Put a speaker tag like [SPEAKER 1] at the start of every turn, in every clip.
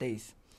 [SPEAKER 1] 23।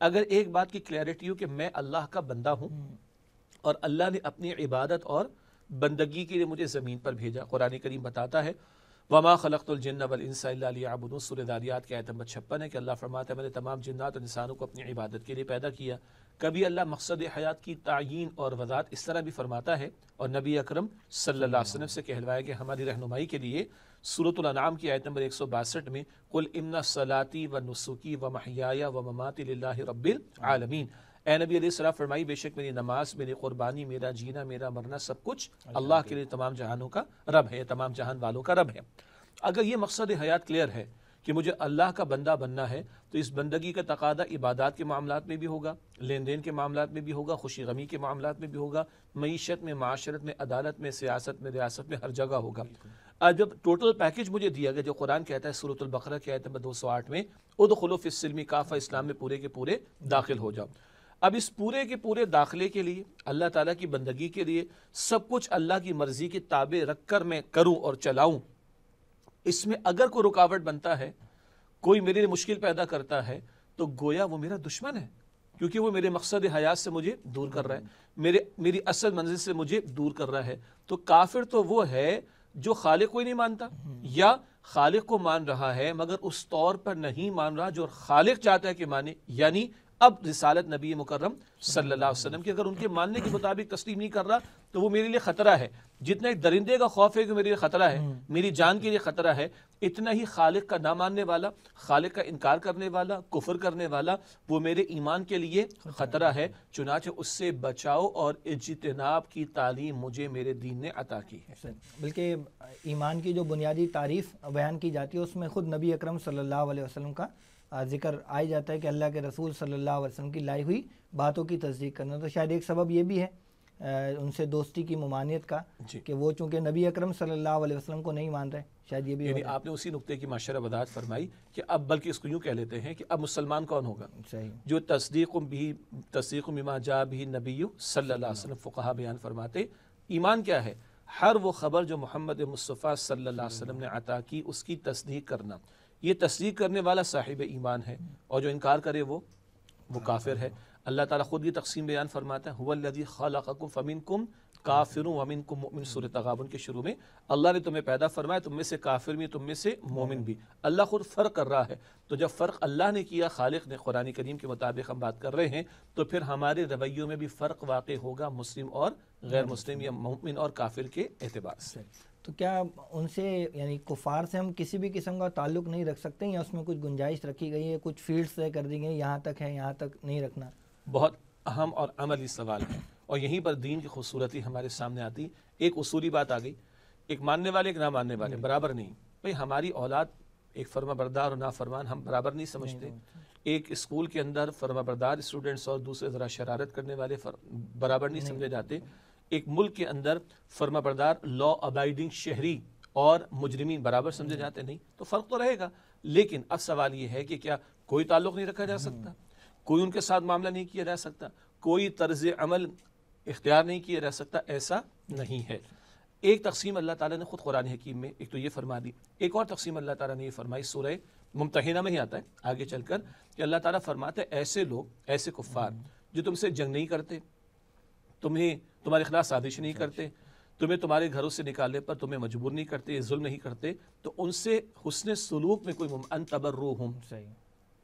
[SPEAKER 2] اگر ایک بات کی کلیئرٹی ہو کہ میں اللہ کا بندہ ہوں اور اللہ نے اپنی عبادت اور بندگی کے لیے مجھے زمین پر بھیجا. قرآن کریم بتاتا ہے وما خلقت الجن والانس الا لیعبدون، سورہ داریات کی آیت نمبر 56 ہے کہ اللہ فرماتا ہے میں نے تمام جنات اور انسانوں کو اپنی عبادت کے لیے پیدا کیا. کبھی اللہ مقصد حیات کی تعیین اور وضاحت اس طرح بھی فرماتا ہے، اور نبی اکرم صلی اللہ علیہ وسلم سے کہلوایا کہ ہماری رہنمائی کے لیے سورۃ الانعام کی آیت نمبر 162 میں قل ان صلاتی و نسکی و محیای و مماتی للہ رب العالمین، اے نبی علیہ السلام فرمائی بے شک میری نماز، میری قربانی، میرا جینا، میرا مرنا سب کچھ اللہ کے لیے تمام جہانوں کا رب ہے، تمام جہان والوں کا رب ہے. اگر یہ مقصد حیات کلیئر ہے کہ مجھے اللہ کا بندہ بننا ہے تو اس بندگی کا تقاضا عبادات کے معاملات میں بھی ہوگا، لین دین کے معاملات میں بھی ہوگا، خوشی غمی کے معاملات میں بھی ہوگا، معیشت میں، معاشرت میں، عدالت میں، سیاست میں، ریاست میں، ہر جگہ ہوگا. جب ٹوٹل پیکج مجھے دیا گیا جو قرآن کہتا ہے سورۃ البقرہ کی آیت نمبر 208 میں ادخلوا فی السلم کافہ، اسلام میں پورے کے پورے داخل ہو جاؤ. اب اس پورے کے پورے داخلے کے لیے، اللہ تعالیٰ کی بندگی کے لیے سب کچھ اللہ کی مرضی کے تابع رکھ کر میں کروں اور چلاؤں، اس میں اگر کوئی رکاوٹ بنتا ہے، کوئی میرے لیے مشکل پیدا کرتا ہے تو گویا وہ میرا دشمن ہے، کیونکہ وہ میرے مقصد حیات سے مجھے دور کر رہا ہے، میری اصل منزل سے مجھے دور کر رہا ہے. تو کافر تو وہ ہے جو خالق کو ہی نہیں مانتا، یا خالق کو مان رہا ہے مگر اس طور پر نہیں مان رہا جو خالق چاہتا ہے کہ مانے. یعنی اب رسالت نبی مکرم صلی اللہ علیہ وسلم کی اگر ان کے ماننے کے مطابق تسلیم نہیں کر رہا تو وہ میرے لیے خطرہ ہے. جتنا ایک درندے کا خوف ہے کہ میرے لیے خطرہ ہے، میری جان کے لیے خطرہ ہے، اتنا ہی خالق کا نہ ماننے والا، خالق کا انکار کرنے والا، کفر کرنے والا، وہ میرے ایمان کے لیے خطرہ ہے. چنانچہ اس سے بچاؤ اور اجتناب کی تعلیم مجھے میرے دین نے عطا کی ہے.
[SPEAKER 1] بلکہ ایمان کی جو بنیادی تعریف بیان کی جاتی ہے اس میں خود نبی اکرم صلی اللہ علیہ وسلم کا ذکر آ جاتا ہے کہ اللہ کے رسول صلی اللہ علیہ وسلم کی لائی ہوئی باتوں کی تصدیق کرنا. تو شاید ایک سبب یہ بھی ہے ان سے دوستی کی ممانعت کا کہ وہ چونکہ نبی اکرم صلی اللہ علیہ وسلم کو نہیں مان رہے، شاید یہ بھی.
[SPEAKER 2] یعنی آپ نے اسی نقطے کی معاشرہ وضاحت فرمائی کہ اب بلکہ اس کو یوں کہہ لیتے ہیں کہ اب مسلمان کون ہوگا؟
[SPEAKER 1] صحیح.
[SPEAKER 2] جو تصدیق بما جاء به النبی صلی اللہ علیہ وسلم. فقہا بیان فرماتے ایمان کیا ہے؟ ہر وہ خبر جو محمد مصطفیٰ صلی اللہ علیہ وسلم نے عطا کی اس کی تصدیق کرنا. یہ تصدیق کرنے والا صاحب ایمان ہے، اور جو انکار کرے وہ کافر ہے. اللہ تعالیٰ خود یہ تقسیم بیان فرماتا ہے هو الذی خلقکم فمنکم کافر ومنکم مؤمن. سورۃ تغابن کے شروع میں اللہ نے تمہیں پیدا فرمایا، تم میں سے کافر بھی، تم میں سے مومن بھی. اللہ خود فرق کر رہا ہے. تو جب فرق اللہ نے کیا، خالق نے، قرآن کریم کے مطابق ہم بات کر رہے ہیں، تو پھر ہمارے رویوں میں بھی فرق واقع ہوگا مسلم اور غیر مسلم یا مومن اور کافر کے اعتبار سے.
[SPEAKER 1] تو کیا ان سے یعنی کفار سے ہم کسی بھی قسم کا تعلق نہیں رکھ سکتے، یا اس میں کچھ گنجائش رکھی گئی ہے، کچھ فیلڈز طے کر دی گئی یہاں تک ہے، یہاں تک نہیں رکھنا؟
[SPEAKER 2] بہت اہم اور عملی سوال ہے، اور یہیں پر دین کی خوبصورتی ہمارے سامنے آتی. ایک اصولی بات آ گئی، ایک ماننے والے ایک نہ ماننے والے برابر نہیں. بھئی ہماری اولاد ایک فرما بردار اور نافرمان ہم برابر نہیں سمجھتے. ایک اسکول کے اندر فرما بردار اسٹوڈنٹس اور دوسرے ذرا شرارت کرنے والے برابر نہیں سمجھے جاتے. ایک ملک کے اندر فرما بردار لا ابائیڈنگ شہری اور مجرمین برابر سمجھے جاتے نہیں. تو فرق تو رہے گا، لیکن اب سوال یہ ہے کہ کیا کوئی تعلق نہیں رکھا جا سکتا، کوئی ان کے ساتھ معاملہ نہیں کیا جا سکتا، کوئی طرز عمل اختیار نہیں کیا جا سکتا؟ ایسا نہیں ہے. ایک تقسیم اللہ تعالیٰ نے خود قرآن حکیم میں ایک تو یہ فرما دی. ایک اور تقسیم اللہ تعالیٰ نے یہ فرمائی سورہ ممتحنہ میں ہی آتا ہے آگے چل کر کہ اللہ تعالیٰ فرماتا ہے ایسے لوگ، ایسے کفار جو تم سے جنگ نہیں کرتے، تمہارے خلاف سازش نہیں کرتے، تمہیں تمہارے گھروں سے نکالنے پر تمہیں مجبور نہیں کرتے، ظلم نہیں کرتے، تو ان سے حسن سلوک میں کوئی ان تبرؤہم،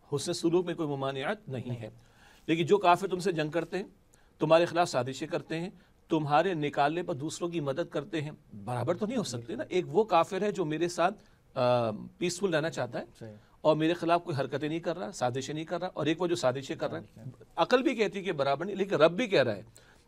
[SPEAKER 2] حسن سلوک میں کوئی ممانعت نہیں ہے. لیکن جو کافر تم سے جنگ کرتے ہیں، تمہارے خلاف سازشیں کرتے ہیں، تمہارے نکالنے پر دوسروں کی مدد کرتے ہیں، برابر تو نہیں ہو سکتے نا. ایک وہ کافر ہے جو میرے ساتھ پیسفل رہنا چاہتا ہے اور میرے خلاف کوئی حرکتیں نہیں کر رہا، سازشیں نہیں کر رہا، اور ایک وہ جو سازشیں کر رہا ہے. عقل بھی کہتی ہے کہ برابر نہیں، لیکن رب بھی کہہ رہا ہے.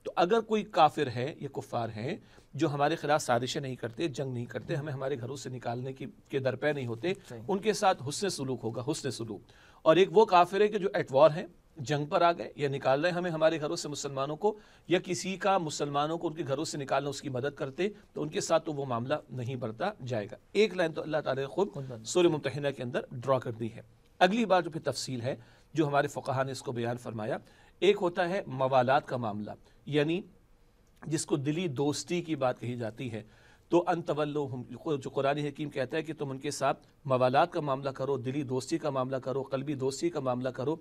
[SPEAKER 2] تو اگر کوئی کافر ہے یا کفار ہیں جو ہمارے خلاف سازشیں نہیں کرتے، جنگ نہیں کرتے، ہمیں ہمارے گھروں سے نکالنے کے درپے نہیں ہوتے، ان کے ساتھ حسن سلوک ہوگا، حسن سلوک. اور ایک وہ کافر ہے کہ جو ایٹ وار ہیں، جنگ پر آ گئے یا نکال رہے ہیں ہمیں ہمارے گھروں سے مسلمانوں کو، یا کسی کا مسلمانوں کو ان کے گھروں سے نکالنا اس کی مدد کرتے، تو ان کے ساتھ تو وہ معاملہ نہیں برتا جائے گا. ایک لائن تو اللہ تعالیٰ نے خود سورہ ممتحنہ کے اندر ڈرا کر دی ہے. اگلی بات جو پھر تفصیل ہے جو ہمارے فقہا نے اس کو بیان فرمایا، ایک ہوتا ہے موالات کا معاملہ، یعنی جس کو دلی دوستی کی بات کہی جاتی ہے. تو ان تولوہم، جو قرآن حکیم کہتا ہے کہ تم ان کے ساتھ موالات کا معاملہ کرو، دلی دوستی کا معاملہ کرو، قلبی دوستی کا معاملہ کرو.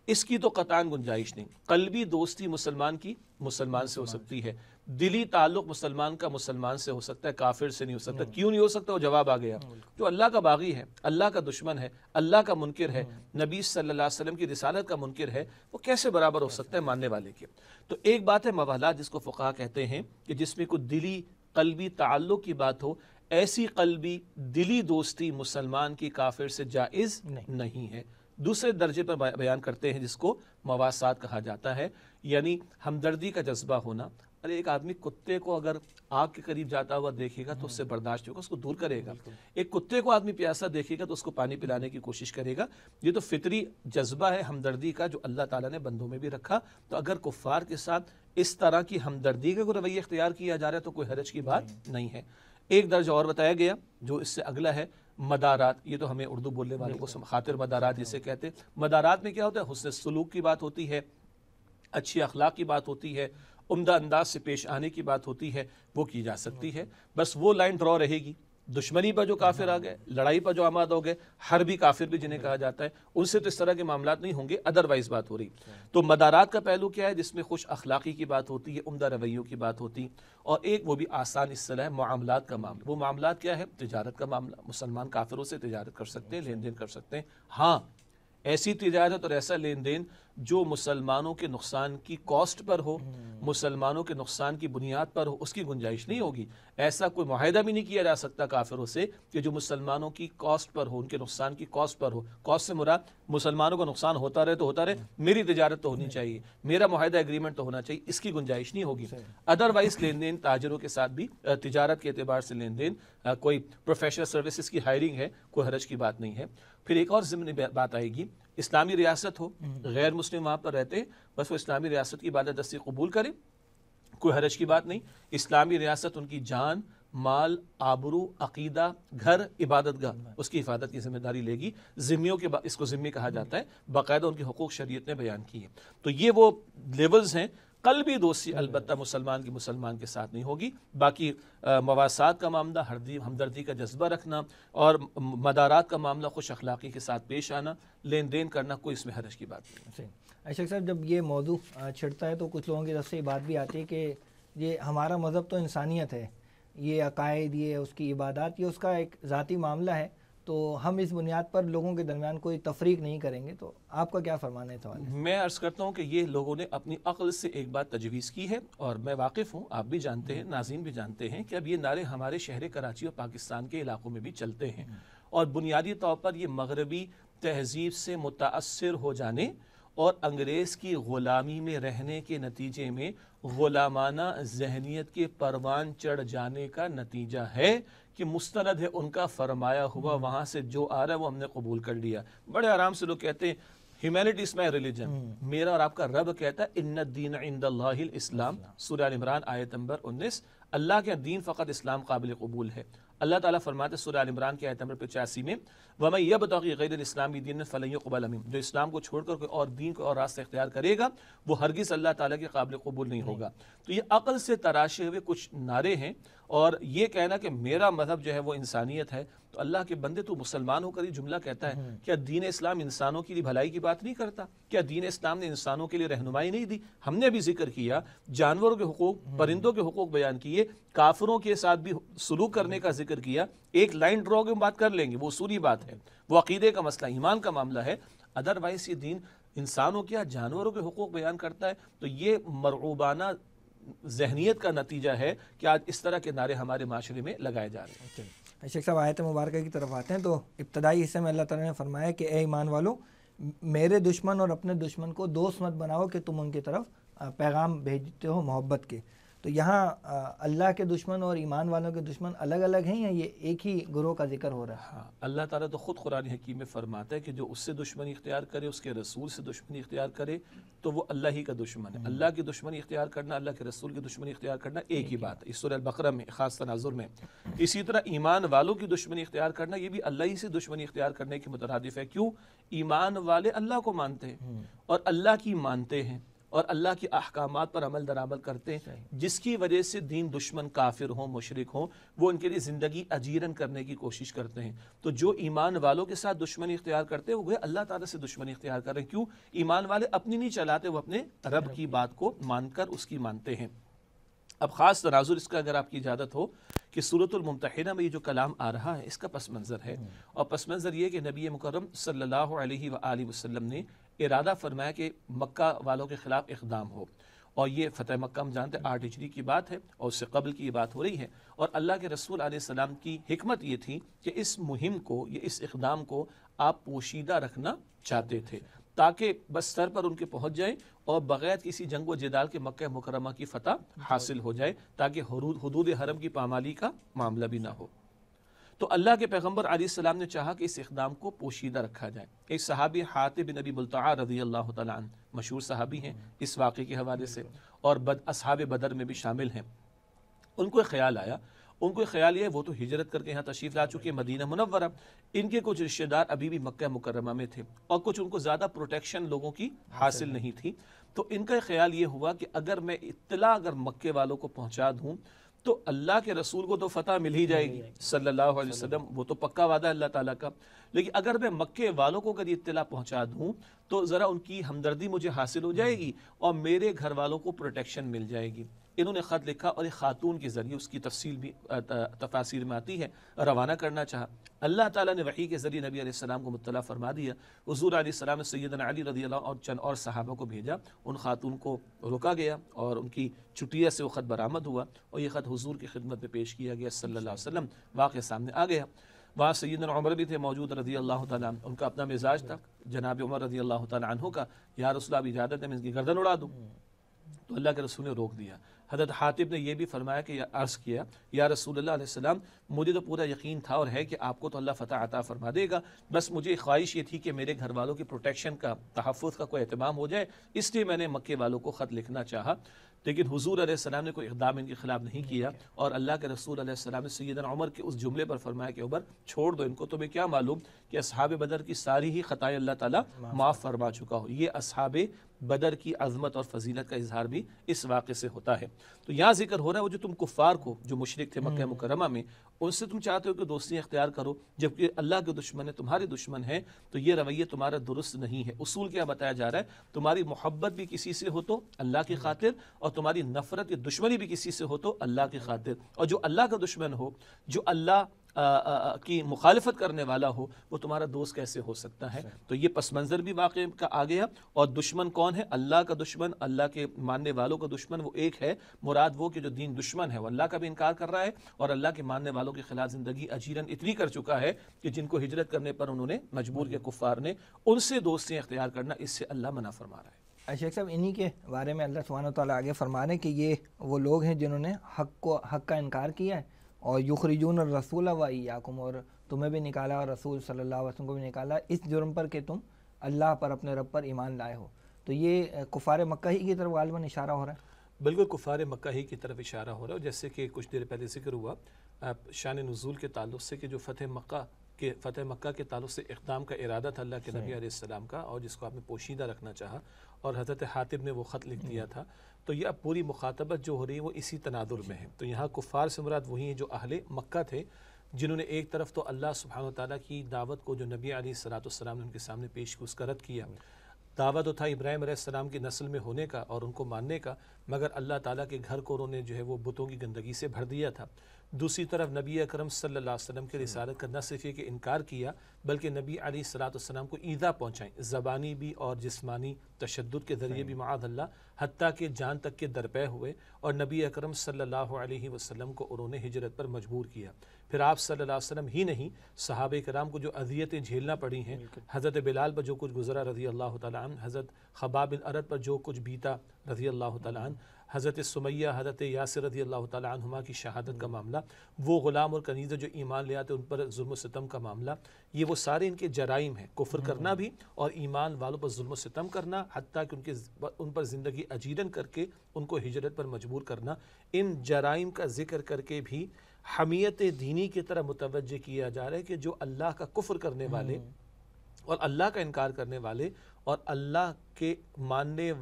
[SPEAKER 2] اس کی تو قطعاً گنجائش نہیں. قلبی دوستی مسلمان کی مسلمان سے ہو سکتی ہے, دلی تعلق مسلمان کا مسلمان سے ہو سکتا ہے, کافر سے نہیں ہو سکتا. کیوں نہیں ہو سکتا؟ وہ جواب آ گیا. جو اللہ کا باغی ہے, اللہ کا دشمن ہے, اللہ کا منکر ہے, نبی صلی اللہ علیہ وسلم کی رسالت کا منکر ہے, وہ کیسے برابر ہو سکتا ہے ماننے والے کے؟ تو ایک بات ہے موالات, جس کو فقہا کہتے ہیں کہ جس میں کوئی دلی قلبی تعلق کی بات ہو. ایسی قلبی دلی دوستی مسلمان کی کافر سے جائز نہیں ہے. دوسرے درجے پر بیان کرتے ہیں جس کو مواسات کہا جاتا ہے, یعنی ہمدردی کا جذبہ ہونا. ارے ایک آدمی کتے کو اگر آگ کے قریب جاتا ہوا دیکھے گا تو اس سے برداشت ہوگا, اس کو دور کرے گا. ایک کتے کو آدمی پیاسا دیکھے گا تو اس کو پانی پلانے کی کوشش کرے گا. یہ تو فطری جذبہ ہے ہمدردی کا جو اللہ تعالیٰ نے بندوں میں بھی رکھا. تو اگر کفار کے ساتھ اس طرح کی ہمدردی کا کوئی رویہ اختیار کیا جا رہا ہے تو کوئی حرج کی بات نہیں ہے. ایک درجہ اور بتایا گیا جو اس سے اگلا ہے مدارات. یہ تو ہمیں اردو بولنے والوں کو خاطر مدارات جسے کہتے ہیں. مدارات میں کیا ہوتا ہے؟ حسن سلوک کی بات ہوتی ہے, اچھی اخلاق کی بات ہوتی ہے, عمدہ انداز سے پیش آنے کی بات ہوتی ہے, وہ کی جا سکتی ہے. بس وہ لائن ڈرا رہے گی. دشمنی پر جو کافر آ گئے, لڑائی پر جو آماد ہو گئے, حربی کافر بھی جنہیں کہا جاتا ہے, ان سے تو اس طرح کے معاملات نہیں ہوں گے. ادروائز بات ہو رہی. تو مدارات کا پہلو کیا ہے؟ جس میں خوش اخلاقی کی بات ہوتی ہے, عمدہ رویوں کی بات ہوتی. اور ایک وہ بھی آسان اصطلاح ہے معاملات کا معاملہ. وہ معاملات کیا ہے؟ تجارت کا معاملہ. مسلمان کافروں سے تجارت کر سکتے ہیں, لین دین کر سکتے ہیں. ہاں, ایسی تجارت اور ایسا لین دین جو مسلمانوں کے نقصان کی کاسٹ پر ہو, مسلمانوں کے نقصان کی بنیاد پر ہو, اس کی گنجائش نہیں ہوگی. ایسا کوئی معاہدہ بھی نہیں کیا جا سکتا کافروں سے کہ جو مسلمانوں کی کاسٹ پر ہو, ان کے نقصان کی کاسٹ پر ہو. کاسٹ سے مراد مسلمانوں کا نقصان ہوتا رہے تو ہوتا رہے, میری تجارت تو ہونی چاہیے, میرا معاہدہ ایگریمنٹ تو ہونا چاہیے. اس کی گنجائش نہیں ہوگی. ادروائز لین دین تاجروں کے ساتھ بھی تجارت کے اعتبار سے لین دین, کوئی پروفیشنل سروسز کی ہائرنگ ہے, کوئی حرج کی بات نہیں ہے. پھر ایک اور ضمنی بات آئے گی, اسلامی ریاست ہو, غیر مسلم وہاں پر رہتے ہیں, بس وہ اسلامی ریاست کی بالادستی قبول کریں, کوئی حرج کی بات نہیں. اسلامی ریاست ان کی جان, مال, آبرو, عقیدہ, گھر, عبادت گاہ, اس کی حفاظت کی ذمہ داری لے گی. ذمیوں کے اس کو ذمہ کہا جاتا ہے, باقاعدہ ان کے حقوق شریعت نے بیان کیے. تو یہ وہ لیولز ہیں. قلبی دوستی البتہ مسلمان کی مسلمان کے ساتھ نہیں ہوگی. باقی مواسات کا معاملہ, ہمدردی کا جذبہ رکھنا, اور مدارات کا معاملہ خوش اخلاقی کے ساتھ پیش آنا, لین دین کرنا, کوئی اس میں حرج کی بات نہیں.
[SPEAKER 1] اشرف صاحب, جب یہ موضوع چھڑتا ہے تو کچھ لوگوں کی طرف سے یہ بات بھی آتی ہے کہ یہ ہمارا مذہب تو انسانیت ہے, یہ عقائد, یہ اس کی عبادات, یہ اس کا ایک ذاتی معاملہ ہے, تو ہم اس بنیاد پر لوگوں کے درمیان کوئی تفریق نہیں کریں گے. تو آپ کا کیا فرمانا ہے سوال؟
[SPEAKER 2] میں عرض کرتا ہوں کہ یہ لوگوں نے اپنی عقل سے ایک بات تجویز کی ہے, اور میں واقف ہوں, آپ بھی جانتے ہیں, ناظرین بھی جانتے ہیں کہ اب یہ نعرے ہمارے شہر کراچی اور پاکستان کے علاقوں میں بھی چلتے ہیں, اور بنیادی طور پر یہ مغربی تہذیب سے متاثر ہو جانے اور انگریز کی غلامی میں رہنے کے نتیجے میں غلامانہ ذہنیت کے پروان چڑھ جانے کا نتیجہ ہے کہ مستند ہے ان کا فرمایا ہوا, وہاں سے جو آ رہا ہے وہ ہم نے قبول کر لیا. بڑے آرام سے لوگ کہتے ہیں ہیومینٹی از مائی ریلیجن, میرا اور آپ کا رب کہتا ہے ان الدین عند اللہ الاسلام, سورہ ال عمران آیت نمبر 19, اللہ کے دین فقط اسلام قابل قبول ہے. اللہ تعالیٰ فرماتے ہیں سورہ ال عمران کے آیت نمبر 85 میں, وَمَن يَبْتَغِ غَيْرَ الْإِسْلَامِ دِينًا فَلَن يُقْبَلَ مِنْهُ, جو اسلام کو چھوڑ کر کوئی اور دین کو اور راستہ اختیار کرے گا وہ ہرگز اللہ تعالیٰ کے قابل قبول نہیں ہوگا. تو یہ عقل سے تراشے ہوئے کچھ نعرے ہیں, اور یہ کہنا کہ میرا مذہب جو ہے وہ انسانیت ہے. تو اللہ کے بندے, تو مسلمان ہو کر یہ جملہ کہتا ہے, کیا دین اسلام انسانوں کے لیے بھلائی کی بات نہیں کرتا؟ کیا دین اسلام نے انسانوں کے لیے رہنمائی نہیں دی؟ ہم نے بھی ذکر کیا, جانوروں کے حقوق, پرندوں کے حقوق بیان کیے, کافروں کے ساتھ بھی سلوک کرنے کا ذکر کیا. ایک لائن ڈرا کے بات کر لیں گے, وہ اصولی بات ہے, وہ عقیدے کا مسئلہ, ایمان کا معاملہ ہے. ادروائز یہ دین انسانوں کیا جانوروں کے حقوق بیان کرتا ہے. تو یہ مرعوبانہ ذہنیت کا نتیجہ ہے کہ آج اس طرح کے نعرے ہمارے معاشرے میں لگائے جا رہے ہیں.
[SPEAKER 1] شیخ صاحب, آیت مبارکہ کی طرف آتے ہیں تو ابتدائی حصے میں اللہ تعالیٰ نے فرمایا کہ اے ایمان والو, میرے دشمن اور اپنے دشمن کو دوست مت بناؤ کہ تم ان کی طرف پیغام بھیجتے ہو محبت کے. تو یہاں اللہ کے دشمن اور ایمان والوں کے دشمن الگ الگ ہیں یا یہ ایک ہی گروہ کا ذکر ہو رہا ہے؟
[SPEAKER 2] ہاں, اللہ تعالیٰ تو خود قرآن حکیم میں فرماتا ہے کہ جو اس سے دشمنی اختیار کرے, اس کے رسول سے دشمنی اختیار کرے, تو وہ اللہ ہی کا دشمن ہے. اللہ کی دشمنی اختیار کرنا, اللہ کے رسول کی دشمنی اختیار کرنا ایک ہی بات ہے, اس سورہ البقرہ میں خاص تناظر میں. اسی طرح ایمان والوں کی دشمنی اختیار کرنا, یہ بھی اللہ ہی سے دشمنی اختیار کرنے کے مترادف ہے. کیوں؟ ایمان والے اللہ کو مانتے ہیں اور اللہ کی مانتے ہیں, اور اللہ کی احکامات پر عمل درآمد کرتے ہیں، جس کی وجہ سے دین دشمن کافر ہوں مشرک ہوں وہ ان کے لیے زندگی اجیرن کرنے کی کوشش کرتے ہیں۔ تو جو ایمان والوں کے ساتھ دشمنی اختیار کرتے ہیں وہ اللہ تعالیٰ سے دشمنی اختیار کر رہے ہیں۔ کیوں؟ ایمان والے اپنی نہیں چلاتے، وہ اپنے رب کی بات کو مان کر اس کی مانتے ہیں۔ اب خاص تناظر اس کا اگر آپ کی اجازت ہو کہ سورۃ الممتحنہ میں یہ جو کلام آ رہا ہے اس کا پس منظر ہے، اور پس منظر یہ کہ نبی مکرم صلی اللہ علیہ وآلہ وسلم نے ارادہ فرمایا کہ مکہ والوں کے خلاف اقدام ہو، اور یہ فتح مکہ ہم جانتے ہیں 8 ہجری کی بات ہے اور اس سے قبل کی یہ بات ہو رہی ہے، اور اللہ کے رسول علیہ السلام کی حکمت یہ تھی کہ اس مہم کو، یہ اس اقدام کو آپ پوشیدہ رکھنا چاہتے تھے تاکہ بس سر پر ان کے پہنچ جائیں اور بغیر کسی جنگ و جدال کے مکہ مکرمہ کی فتح حاصل ہو جائے، تاکہ حدود حرم کی پامالی کا معاملہ بھی نہ ہو۔ تو اللہ کے پیغمبر علیہ السلام نے چاہا کہ اس اقدام کو پوشیدہ رکھا جائے۔ ایک صحابی حاتب بن ابی بلتعہ رضی اللہ تعالیٰ عنہ مشہور صحابی ہیں اس واقعے کے حوالے سے، اور اصحاب بدر میں بھی شامل ہیں۔ ان کو ایک خیال آیا، ان کو خیال یہ ہے وہ تو ہجرت کر کے یہاں تشریف لا چکے مدینہ منورہ، ان کے کچھ رشتہ دار ابھی بھی مکہ مکرمہ میں تھے اور کچھ ان کو زیادہ پروٹیکشن لوگوں کی حاصل نہیں تھی، تو ان کا خیال یہ ہوا کہ اگر میں اطلاع اگر مکے والوں کو پہنچا دوں تو اللہ کے رسول کو تو فتح مل ہی جائے گی صلی اللہ علیہ وسلم، وہ تو پکا وعدہ ہے اللہ تعالیٰ کا، لیکن اگر میں مکے والوں کو اگر یہ اطلاع پہنچا دوں تو ذرا ان کی ہمدردی مجھے حاصل ہو جائے گی اور میرے گھر والوں کو پروٹیکشن مل جائے گی۔ انہوں نے خط لکھا اور ایک خاتون کے ذریعے، اس کی تفصیل بھی تفاسیر میں آتی ہے، روانہ کرنا چاہا۔ اللہ تعالیٰ نے وحی کے ذریعے نبی علیہ السلام کو مطلع فرما دیا۔ حضور علیہ السلام نے سیدنا علی رضی اللہ اور چند اور صحابہ کو بھیجا، ان خاتون کو روکا گیا اور ان کی چٹیا سے وہ خط برآمد ہوا اور یہ خط حضور کی خدمت میں پیش کیا گیا صلی اللہ علیہ وسلم۔ واقعہ سامنے آ گیا، وہاں سیدنا عمر بھی تھے موجود رضی اللہ تعالیٰ عنہ، ان کا اپنا مزاج تھا جناب عمر رضی اللہ تعالیٰ عنہ کا، یا رسول اللہ اجازت ہے میں اس کی گردن اڑا دوں، تو اللہ کے رسول نے روک دیا۔ حضرت حاتب نے یہ بھی فرمایا کہ عرض کیا یا رسول اللہ علیہ السلام مجھے تو پورا یقین تھا اور ہے کہ آپ کو تو اللہ فتح عطا فرما دے گا، بس مجھے خواہش یہ تھی کہ میرے گھر والوں کی پروٹیکشن کا، تحفظ کا کوئی اہتمام ہو جائے، اس لیے میں نے مکے والوں کو خط لکھنا چاہا، لیکن حضور علیہ السلام نے کوئی اقدام ان کے خلاف نہیں کیا، اور اللہ کے رسول علیہ السلام نے سیدنا عمر کے اس جملے پر فرمایا کہ عمر چھوڑ دو ان کو، تمہیں کیا معلوم کہ اصحاب بدر کی ساری ہی خطائیں اللہ تعالیٰ معاف فرما چکا ہو۔ یہ اصحاب بدر کی عظمت اور فضیلت کا اظہار بھی اس واقعے سے ہوتا ہے۔ تو یہاں ذکر ہو رہا ہے وہ جو تم کفار کو، جو مشرک تھے مکہ مکرمہ میں، ان سے تم چاہتے ہو کہ دوستی اختیار کرو جبکہ اللہ کے دشمن ہے، تمہارے دشمن ہیں، تو یہ رویہ تمہارا درست نہیں ہے۔ اصول کیا بتایا جا رہا ہے؟ تمہاری محبت بھی کسی سے ہو تو اللہ کی خاطر، اور تمہاری نفرت یا دشمنی بھی کسی سے ہو تو اللہ کی خاطر، اور جو اللہ کا دشمن ہو، جو اللہ کی مخالفت کرنے والا ہو، وہ تمہارا دوست کیسے ہو سکتا ہے؟ تو یہ پس منظر بھی واقعے کا آ گیا، اور دشمن کون ہے؟ اللہ کا دشمن، اللہ کے ماننے والوں کا دشمن وہ ایک ہے، مراد وہ کہ جو دین دشمن ہے وہ اللہ کا بھی انکار کر رہا ہے اور اللہ کے ماننے والوں کے خلاف زندگی اجیرن اتنی کر چکا ہے کہ جن کو ہجرت کرنے پر انہوں نے مجبور کیا کفار نے، ان سے دوستی اختیار کرنا اس سے اللہ منع فرما رہا ہے۔
[SPEAKER 1] شیخ صاحب انہی کے بارے میں اللہ سبحانہ و تعالیٰ آگے فرما رہے ہیں کہ یہ وہ لوگ ہیں جنہوں نے حق کا انکار کیا ہے، اور یخرجون الرسول و ایاکم، اور تمہیں بھی نکالا اور رسول صلی اللہ علیہ وسلم کو بھی نکالا اس جرم پر کہ تم اللہ پر، اپنے رب پر ایمان لائے ہو۔ تو یہ کفار مکہ ہی کی طرف غالباً اشارہ ہو رہا ہے۔
[SPEAKER 2] بالکل کفار مکہ ہی کی طرف اشارہ ہو رہا ہے، جیسے کہ کچھ دیر پہلے ذکر ہوا شان نزول کے تعلق سے کہ جو فتح مکہ کے تعلق سے اقدام کا ارادہ تھا اللہ کے نبی علیہ السلام کا، اور جس کو آپ نے پوشیدہ رکھنا چاہا، اور حضرت حاتب نے وہ خط لکھ دیا تھا، تو یہ اب پوری مخاطبت جو ہو رہی ہے وہ اسی تناظر میں ہے۔ تو یہاں کفار سے مراد وہی ہیں جو اہل مکہ تھے، جنہوں نے ایک طرف تو اللہ سبحانہ وتعالیٰ کی دعوت کو جو نبی علیہ السلام نے ان کے سامنے پیش کی اس کا رد کیا۔ دعوت تو تھا ابراہیم علیہ السلام کی نسل میں ہونے کا اور ان کو ماننے کا، مگر اللہ تعالیٰ کے گھر کو انہوں نے جو ہے وہ بتوں کی گندگی سے بھر دیا تھا۔ دوسری طرف نبی اکرم صلی اللہ علیہ وسلم کے رسالت کا نہ صرف یہ کہ انکار کیا، بلکہ نبی علیہ السلام کو ایذا پہنچائیں، زبانی بھی اور جسمانی تشدد کے ذریعے بھی معاذ اللہ، حتیٰ کہ جان تک کے درپے ہوئے، اور نبی اکرم صلی اللہ علیہ وسلم کو انہوں نے ہجرت پر مجبور کیا۔ پھر آپ صلی اللہ علیہ وسلم ہی نہیں، صحابہ کرام کو جو اذیتیں جھیلنا پڑی ہیں، حضرت بلال پر جو کچھ گزرا رضی اللہ تعالیٰ عنہ، حضرت خباب بن ارد پر جو کچھ بیتا رضی اللہ تعالیٰ عنہ، حضرت سمیہ، حضرت یاسر رضی اللہ تعالیٰ عنہما کی شہادت کا معاملہ، وہ غلام اور کنیزہ جو ایمان لے آتے ان پر ظلم و ستم کا معاملہ، یہ وہ سارے ان کے جرائم ہیں، کفر کرنا بھی اور ایمان والوں پر ظلم و ستم کرنا، حتیٰ کہ ان پر زندگی اجیرن کر کے ان کو ہجرت پر مجبور کرنا۔ ان جرائم کا ذکر کر کے بھی حمیت دینی کی طرح متوجہ کیا جا رہا ہے کہ جو اللہ کا کفر کرنے والے اور اللہ کا انکار کرنے والے اور اللہ کے ماننے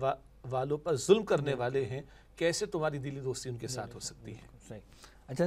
[SPEAKER 2] والوں پر ظلم کرنے والے ہیں، کیسے تمہاری دلی دوستی ان کے ساتھ ہو سکتی ہے؟
[SPEAKER 1] صحیح. اچھا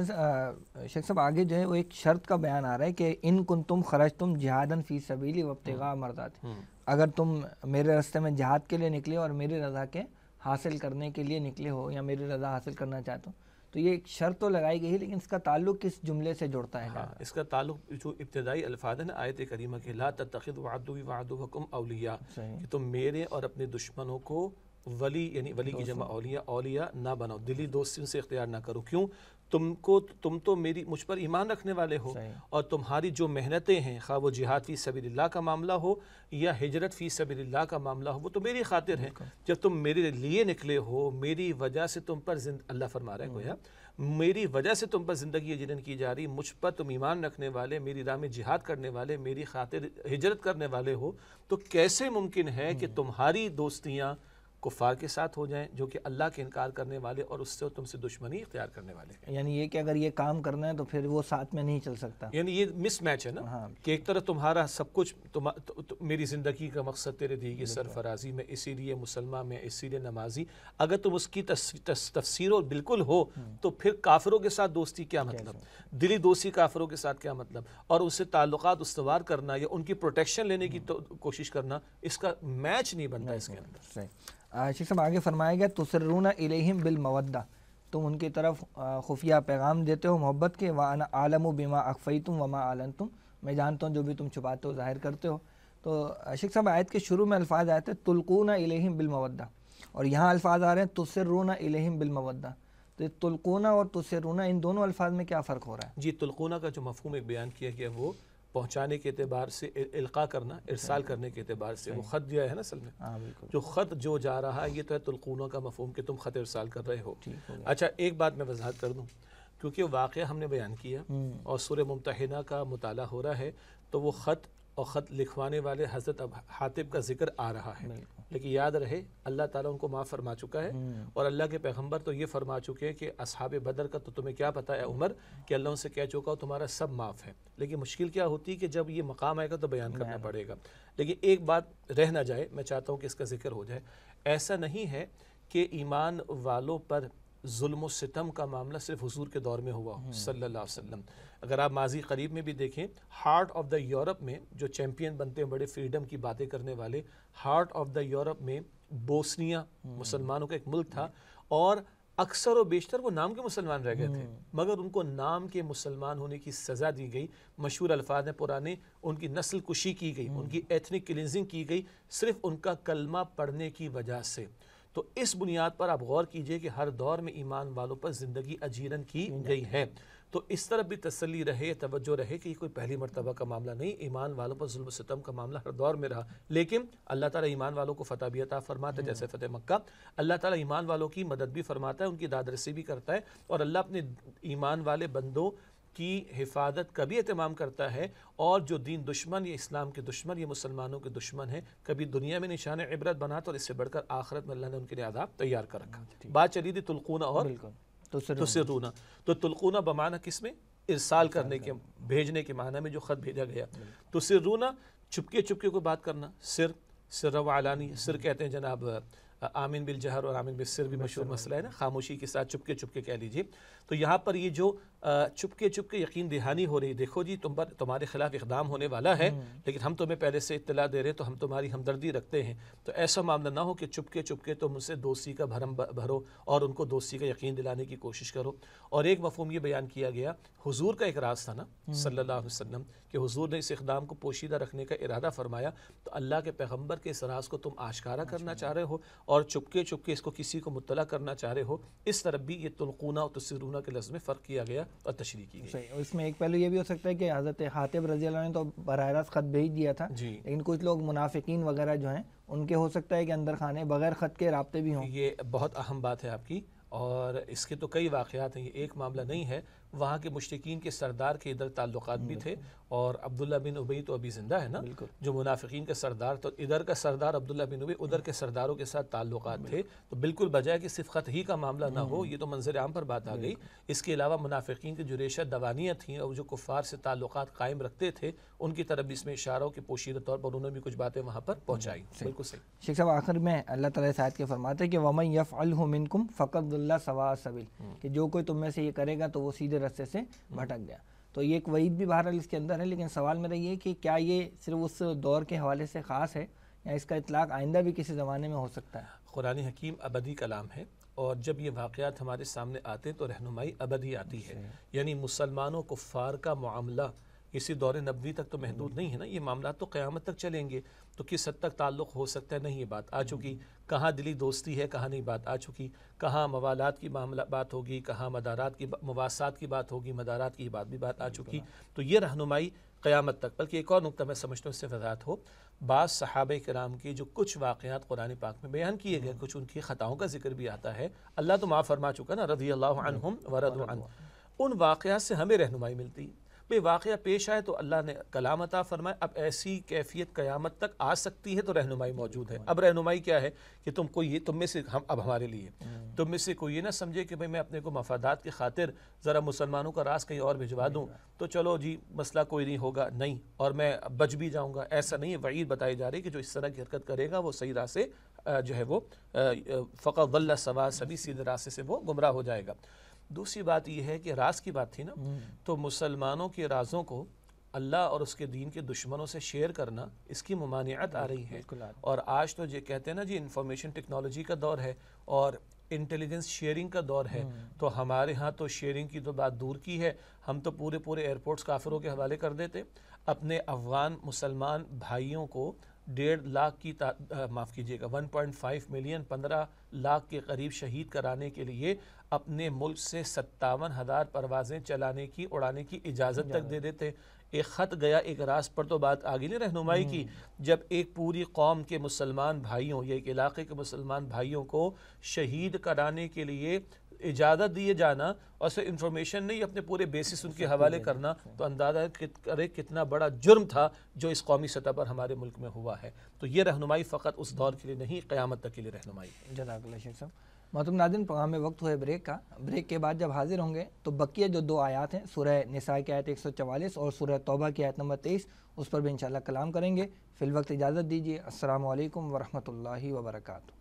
[SPEAKER 1] شیخ صاحب آگے جو ہے وہ ایک شرط کا بیان آ رہا ہے کہ ان کنتم خرجتم جہادن فی سبیلی وابتغاء مرضات، اگر تم میرے راستے میں جہاد کے لیے نکلے اور میری رضا کے حاصل کرنے کے لیے نکلے ہو یا میری رضا حاصل کرنا چاہتے ہو، تو یہ ایک شرط تو لگائی گئی ہے، لیکن اس کا تعلق کس جملے سے جڑتا ہے؟
[SPEAKER 2] ہاں، اس کا تعلق جو ابتدائی الفاظ ہیں نا آیت کریمہ کے، لا تتخذوا عدوی وعدوکم اولیاء، کہ تم میرے اور اپنے دشمنوں کو ولی، یعنی ولی کی جمع اولیاء نہ بناؤ، دلی دوستی سے اختیار نہ کرو. کیوں؟ تم تو مجھ پر ایمان رکھنے والے ہو، اور تمہاری جو محنتیں ہیں، خواہ وہ جہاد فی سبیل اللہ کا معاملہ ہو یا ہجرت فی سبیل اللہ کا معاملہ ہو، وہ تو میری خاطر ہیں. جب تم میرے لیے نکلے ہو، میری وجہ سے تم پر اللہ فرما رہا ہے گویا میری وجہ سے تم پر زندگی جنن کی جا رہی، مجھ پر تم ایمان رکھنے والے، میری راہ میں جہاد کرنے والے، میری خاطر ہجرت کرنے والے ہو، تو کیسے ممکن ہے کہ تمہاری دوستیاں کفار کے ساتھ ہو جائیں جو کہ اللہ کے انکار کرنے والے اور اس سے تم سے دشمنی اختیار کرنے والے ہیں؟
[SPEAKER 1] یعنی یہ کہ اگر یہ کام کرنا ہے تو پھر وہ ساتھ میں نہیں چل سکتا.
[SPEAKER 2] یعنی یہ مس میچ ہے نا، کہ ایک طرف تمہارا سب کچھ، میری زندگی کا مقصد تیرے دی گئی سرفرازی، میں اسی لیے مسلمان، میں اسی لیے نمازی، اگر تم اس کی تفسیر بالکل ہو تو پھر کافروں کے ساتھ دوستی کیا مطلب؟ دلی دوستی کافروں کے ساتھ کیا مطلب؟ اور اس سے تعلقات استوار کرنا یا ان کی پروٹیکشن لینے کی کوشش کرنا، اس کا میچ نہیں بنتا اس کے اندر.
[SPEAKER 1] شیخ صاحب آگے فرمایا گیا تسرون الیہم بالمودہ، تم ان کی طرف خفیہ پیغام دیتے ہو محبت کے، وانا عالم بما اخفیتم وما اعلنتم، میں جانتا ہوں جو بھی تم چھپاتے ہو ظاہر کرتے ہو. تو شیخ صاحب آیت کے شروع میں الفاظ آئے تھے تلقون الیہم بالمودہ، اور یہاں الفاظ آ رہے ہیں تسرون الیہم بالمودہ، تو تلقون اور تسرون ان دونوں الفاظ میں کیا فرق ہو رہا ہے؟
[SPEAKER 2] جی، تلقون کا جو مفہوم ایک بیان کیا گیا وہ پہنچانے کے اعتبار سے، القاء کرنا، ارسال کرنے کے اعتبار سے، وہ خط دیا ہے نا اصل میں، جو خط جو جا رہا ہے یہ تو ہے تلقونوں کا مفہوم کہ تم خط ارسال کر رہے ہو. اچھا ایک بات میں وضاحت کر دوں، کیونکہ واقعہ ہم نے بیان کیا اور سورہ ممتحنہ کا مطالعہ ہو رہا ہے، تو وہ خط اور خط لکھوانے والے حضرت حاتب کا ذکر آ رہا ہے، لیکن یاد رہے اللہ تعالیٰ ان کو معاف فرما چکا ہے، اور اللہ کے پیغمبر تو یہ فرما چکے ہیں کہ اصحاب بدر کا تو تمہیں کیا پتہ ہے عمر، کہ اللہ ان سے کہہ چکا ہو تمہارا سب معاف ہے. لیکن مشکل کیا ہوتی ہے کہ جب یہ مقام آئے گا تو بیان کرنا پڑے گا. لیکن ایک بات رہ نہ جائے، میں چاہتا ہوں کہ اس کا ذکر ہو جائے، ایسا نہیں ہے کہ ایمان والوں پر ظلم و ستم کا معاملہ صرف حضور کے دور میں ہوا ہو صلی اللہ علیہ وسلم. اگر آپ ماضی قریب میں بھی دیکھیں، ہارٹ آف دا یورپ میں جو چیمپئن بنتے ہیں بڑے فریڈم کی باتیں کرنے والے، ہارٹ آف دا یورپ میں بوسنیا مسلمانوں کا ایک ملک تھا، اور اکثر و بیشتر وہ نام کے مسلمان رہ گئے تھے، مگر ان کو نام کے مسلمان ہونے کی سزا دی گئی. مشہور الفاظ ہیں پرانے، ان کی نسل کشی کی گئی، ان کی ایتھنک کلینزنگ کی گئی صرف ان کا کلمہ پڑھنے کی وجہ سے. تو اس بنیاد پر آپ غور کیجئے کہ ہر دور میں ایمان والوں پر زندگی اجیرن کی گئی ہے. تو اس طرف بھی تسلی رہے، توجہ رہے کہ یہ کوئی پہلی مرتبہ کا معاملہ نہیں، ایمان والوں پر ظلم و ستم کا معاملہ ہر دور میں رہا، لیکن اللہ تعالیٰ ایمان والوں کو فتح بھی عطا فرماتا ہے، جیسے فتح مکہ. اللہ تعالیٰ ایمان والوں کی مدد بھی فرماتا ہے، ان کی دادرسی بھی کرتا ہے، اور اللہ اپنے ایمان والے بندوں کی حفاظت کا بھی اہتمام کرتا ہے. اور جو دین دشمن، یہ اسلام کے دشمن، یہ مسلمانوں کے دشمن ہیں، کبھی دنیا میں نشان عبرت بناتا، اور اس سے بڑھ کر آخرت میں اللہ نے ان کے لیے عذاب تیار کر رکھا. بات چلی تھی تلقون اور تسرون. تو تلقون بمعنی کس میں؟ ارسال کرنے کے، بھیجنے کے معنی میں جو خط بھیجا گیا. تسرون چپکے چپکے کو بات کرنا، سر و علانی. سر کہتے ہیں جناب آمین بالجہر اور آمین بالسر بھی مشہور مسئلہ ہے نا، خاموشی کے ساتھ چپکے چپکے کہہ لیجئے. تو یہاں پر یہ جو چپکے چپکے یقین دہانی ہو رہی، دیکھو جی تمہارے خلاف اقدام ہونے والا ہے، لیکن ہم تمہیں پہلے سے اطلاع دے رہے، تو ہم تمہاری ہمدردی رکھتے ہیں. تو ایسا معاملہ نہ ہو کہ چپکے چپکے تم ان سے دوستی کا بھرم بھرو اور ان کو دوستی کا یقین دلانے کی کوشش کرو. اور ایک مفہوم یہ بیان کیا گیا، حضور کا ایک راز تھا نا صلی اللہ علیہ وسلم، کہ حضور نے اس اقدام کو پوشیدہ رکھنے کا ارادہ فرمایا. تو اللہ کے پیغمبر کے اس راز کو تم آشکارا کرنا چاہ رہے ہو اور چپکے چپکے اس کو کسی کو مطلع کرنا چاہ رہے ہو. اس طرف بھی یہ تلقونہ اور تسرونہ کے لفظ میں فرق کیا گیا اور تشریح کی گئی.
[SPEAKER 1] اس میں ایک پہلو یہ بھی ہو سکتا ہے کہ حضرت حاتب رضی اللہ عنہ نے تو براہ راست خط بھیج دیا تھا، لیکن کچھ لوگ منافقین وغیرہ جو ہیں ان کے ہو سکتا ہے کہ اندر خانے بغیر خط کے رابطے بھی ہوں.
[SPEAKER 2] یہ بہت اہم بات ہے آپ کی، اور اس کے تو کئی واقعات ہیں، یہ ایک معاملہ نہیں ہے. وہاں کے مشرکین کے سردار کے ادھر تعلقات بھی تھے، اور عبداللہ بن ابی تو ابھی زندہ ہے نا، جو منافقین کا سردار، تو ادھر کا سردار عبداللہ بن ابی، ادھر کے سرداروں کے ساتھ تعلقات تھے، تو بالکل بجائے کہ صرف خط ہی کا معاملہ نہ ہو، یہ تو منظر عام پر بات آ گئی، اس کے علاوہ منافقین کی جو ریشہ دوانیاں تھیں اور جو کفار سے تعلقات قائم رکھتے تھے، ان کی طرف بھی اس میں اشارہ ہو کہ پوشیدہ طور پر انہوں نے بھی کچھ باتیں وہاں پر پہنچائی۔ بالکل صحیح۔
[SPEAKER 1] شیخ صاحب آخر میں اللہ تعالیٰ اس آیت کے فرماتے ہیں کہ وَمَن يَفْعَلْهُ مِنْكُمْ فَقَدْ ضَلَّ سَوَاءَ السَّبِيلِ، کہ جو کوئی تم میں سے یہ کرے گا تو وہ سیدھے راستے سے بھٹک گیا۔ تو یہ ایک وعید بھی بہرحال اس کے اندر ہے، لیکن سوال میرا یہ کہ کیا یہ صرف اس دور کے حوالے سے خاص ہے یا اس کا اطلاق آئندہ بھی کسی زمانے میں ہو سکتا ہے؟
[SPEAKER 2] قرآن حکیم ابدی کلام ہے، اور جب یہ واقعات ہمارے سامنے آتے ہیں تو رہنمائی ابدی آتی ہے، یعنی مسلمانوں کفار کا معاملہ اسی دور نبوی تک تو محدود نہیں ہے نا، یہ معاملات تو قیامت تک چلیں گے، تو کس حد تک تعلق ہو سکتا ہے، نہیں یہ بات آ چکی، کہاں دلی دوستی ہے کہاں نہیں بات آ چکی، کہاں موالات کی معاملہ بات ہوگی، کہاں مدارات کی مواسات کی بات ہوگی، مدارات کی بات آ چکی، تو یہ رہنمائی قیامت تک۔ بلکہ ایک اور نقطہ میں سمجھتا ہوں اس سے وضاحت ہو، بعض صحابہ کرام کے جو کچھ واقعات قرآن پاک میں بیان کیے گئے، کچھ ان کی خطاؤں کا ذکر بھی آتا ہے، اللہ تو معاف فرما چکا نا، رضی اللہ عنہم ورضوا عنہ، ان واقعات سے ہمیں رہنمائی ملتی ہے۔ بھئی واقعہ پیش آئے تو اللہ نے کلام عطا فرمائے، اب ایسی کیفیت قیامت تک آ سکتی ہے تو رہنمائی موجود ہے۔ اب رہنمائی کیا ہے کہ تم میں سے اب ہمارے لیے تم میں سے کوئی یہ نہ سمجھے کہ بھئی میں اپنے کو مفادات کی خاطر ذرا مسلمانوں کا راز کہیں اور بھجوا دوں تو چلو جی مسئلہ کوئی نہیں ہوگا، نہیں، اور میں بچ بھی جاؤں گا، ایسا نہیں ہے۔ وعید بتائی جا رہی کہ جو اس طرح کی حرکت کرے گا وہ صحیح راہ سے جو ہے وہ فقط ضل سواء السبیل، سیدھے راستے سے وہ گمراہ ہو جائے گا۔ دوسری بات یہ ہے کہ راز کی بات تھی نا، تو مسلمانوں کے رازوں کو اللہ اور اس کے دین کے دشمنوں سے شیئر کرنا، اس کی ممانعت آ رہی ہے، اور آج تو یہ کہتے ہیں نا جی انفارمیشن ٹیکنالوجی کا دور ہے اور انٹیلیجنس شیئرنگ کا دور ہے، تو ہمارے ہاں تو شیئرنگ کی تو بات دور کی ہے، ہم تو پورے ایئرپورٹس کافروں کے حوالے کر دیتے، اپنے افغان مسلمان بھائیوں کو 1.5 لاکھ کی معاف کیجیے گا 1.5 ملین 15 لاکھ کے قریب شہید کرانے کے لیے اپنے ملک سے 57,000 پروازیں چلانے کی اڑانے کی اجازت تک دے دیتے۔ ایک خط گیا، ایک راز پر تو بات آگی نہیں رہنمائی کی، جب ایک پوری قوم کے مسلمان بھائیوں یا ایک علاقے کے مسلمان بھائیوں کو شہید کرانے کے لیے اجازت دیے جانا اور صرف انفارمیشن نہیں اپنے پورے بیسس ان کے حوالے کرنا، تو اندازہ کرے کتنا بڑا جرم تھا جو اس قومی سطح پر ہمارے ملک میں ہوا ہے۔ تو یہ رہنمائی فقط اس دور کے لیے نہیں، قیامت تک کے لیے رہنمائی ہے۔
[SPEAKER 1] جزاک اللہ شیخ صاحب۔ محترم ناظرین، پروگرام میں وقت ہوئے بریک کا، بریک کے بعد جب حاضر ہوں گے تو بقیہ جو 2 آیات ہیں، سورہ نساء کی آیت 144 اور سورہ توبہ کی آیت نمبر 23، اس پر بھی انشاءاللہ کلام کریں گے۔ فی الوقت اجازت دیجیے، السلام علیکم ورحمۃ اللہ وبرکاتہ۔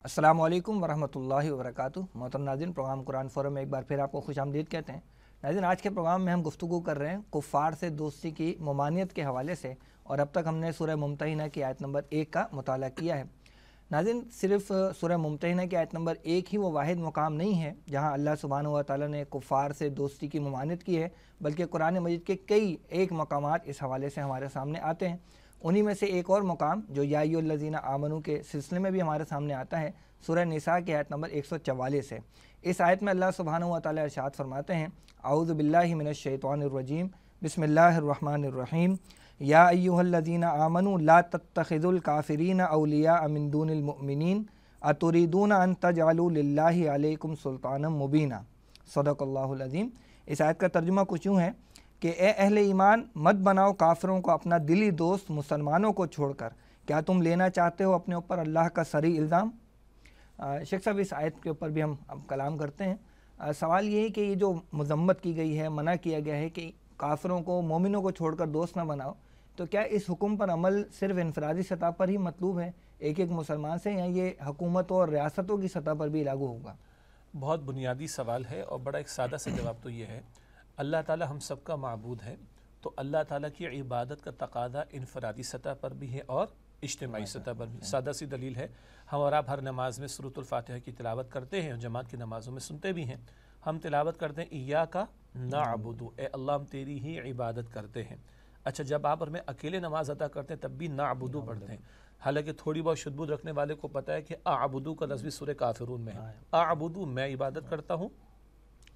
[SPEAKER 1] السلام علیکم ورحمۃ اللہ وبرکاتہ۔ محترم ناظرین، پروگرام قرآن فورم میں ایک بار پھر آپ کو خوش آمدید کہتے ہیں۔ ناظرین، آج کے پروگرام میں ہم گفتگو کر رہے ہیں کفار سے دوستی کی ممانعت کے حوالے سے، اور اب تک ہم نے سورہ ممتحنہ کی آیت نمبر 1 کا مطالعہ کیا ہے۔ ناظرین، صرف سورہ ممتحنہ کی آیت نمبر 1 ہی وہ واحد مقام نہیں ہے جہاں اللہ سبحانہ و تعالیٰ نے کفار سے دوستی کی ممانعت کی ہے، بلکہ قرآن مجید کے کئی ایک مقامات اس حوالے سے ہمارے سامنے آتے ہیں۔ انہی میں سے ایک اور مقام جو یا ایھا الذین آمنوا کے سلسلے میں بھی ہمارے سامنے آتا ہے، سورہ نساء کی آیت نمبر 144 ہے۔ اس آیت میں اللہ سبحانہ و تعالیٰ ارشاد فرماتے ہیں، اعوذ باللہ من الشیطان الرجیم، بسم اللہ الرحمن الرحیم، یا ایھا الذین آمنوا لا تتخذوا الکافرین اولیاء من دون المؤمنین اتریدون ان تجعلوا للہ علیکم سلطانا مبینا۔ صدق اللہ العظیم۔ اس آیت کا ترجمہ کچھ یوں ہے کہ اے اہل ایمان، مت بناؤ کافروں کو اپنا دلی دوست مسلمانوں کو چھوڑ کر، کیا تم لینا چاہتے ہو اپنے اوپر اللہ کا صریح الزام؟ شیخ صاحب، اس آیت کے اوپر بھی ہم اب کلام کرتے ہیں۔ سوال یہ ہے کہ یہ جو مذمت کی گئی ہے، منع کیا گیا ہے کہ کافروں کو مومنوں کو چھوڑ کر دوست نہ بناؤ، تو کیا اس حکم پر عمل صرف انفرادی سطح پر ہی مطلوب ہے ایک ایک مسلمان سے، یا یہ حکومتوں اور ریاستوں کی سطح پر بھی لاگو ہوگا؟
[SPEAKER 2] بہت بنیادی سوال ہے اور بڑا ایک سادہ سا جواب تو یہ ہے، اللہ تعالی ہم سب کا معبود ہے، تو اللہ تعالیٰ کی عبادت کا تقاضا انفرادی سطح پر بھی ہے اور اجتماعی سطح پر بھی۔ سادہ سی دلیل ہے، ہم اور آپ ہر نماز میں سورۃ الفاتحہ کی تلاوت کرتے ہیں اور جماعت کی نمازوں میں سنتے بھی ہیں۔ ہم تلاوت کرتے ہیں ایاک نعبد، اے اللہ ہم تیری ہی عبادت کرتے ہیں۔ اچھا، جب آپ اور میں اکیلے نماز ادا کرتے ہیں تب بھی نعبد پڑھتے ہیں، حالانکہ تھوڑی بہت شد بدھ رکھنے والے کو پتہ ہے کہ اعبدو کا لفظ بھی سورہ کافرون میں ہے۔ اعبدو میں عبادت کرتا ہوں،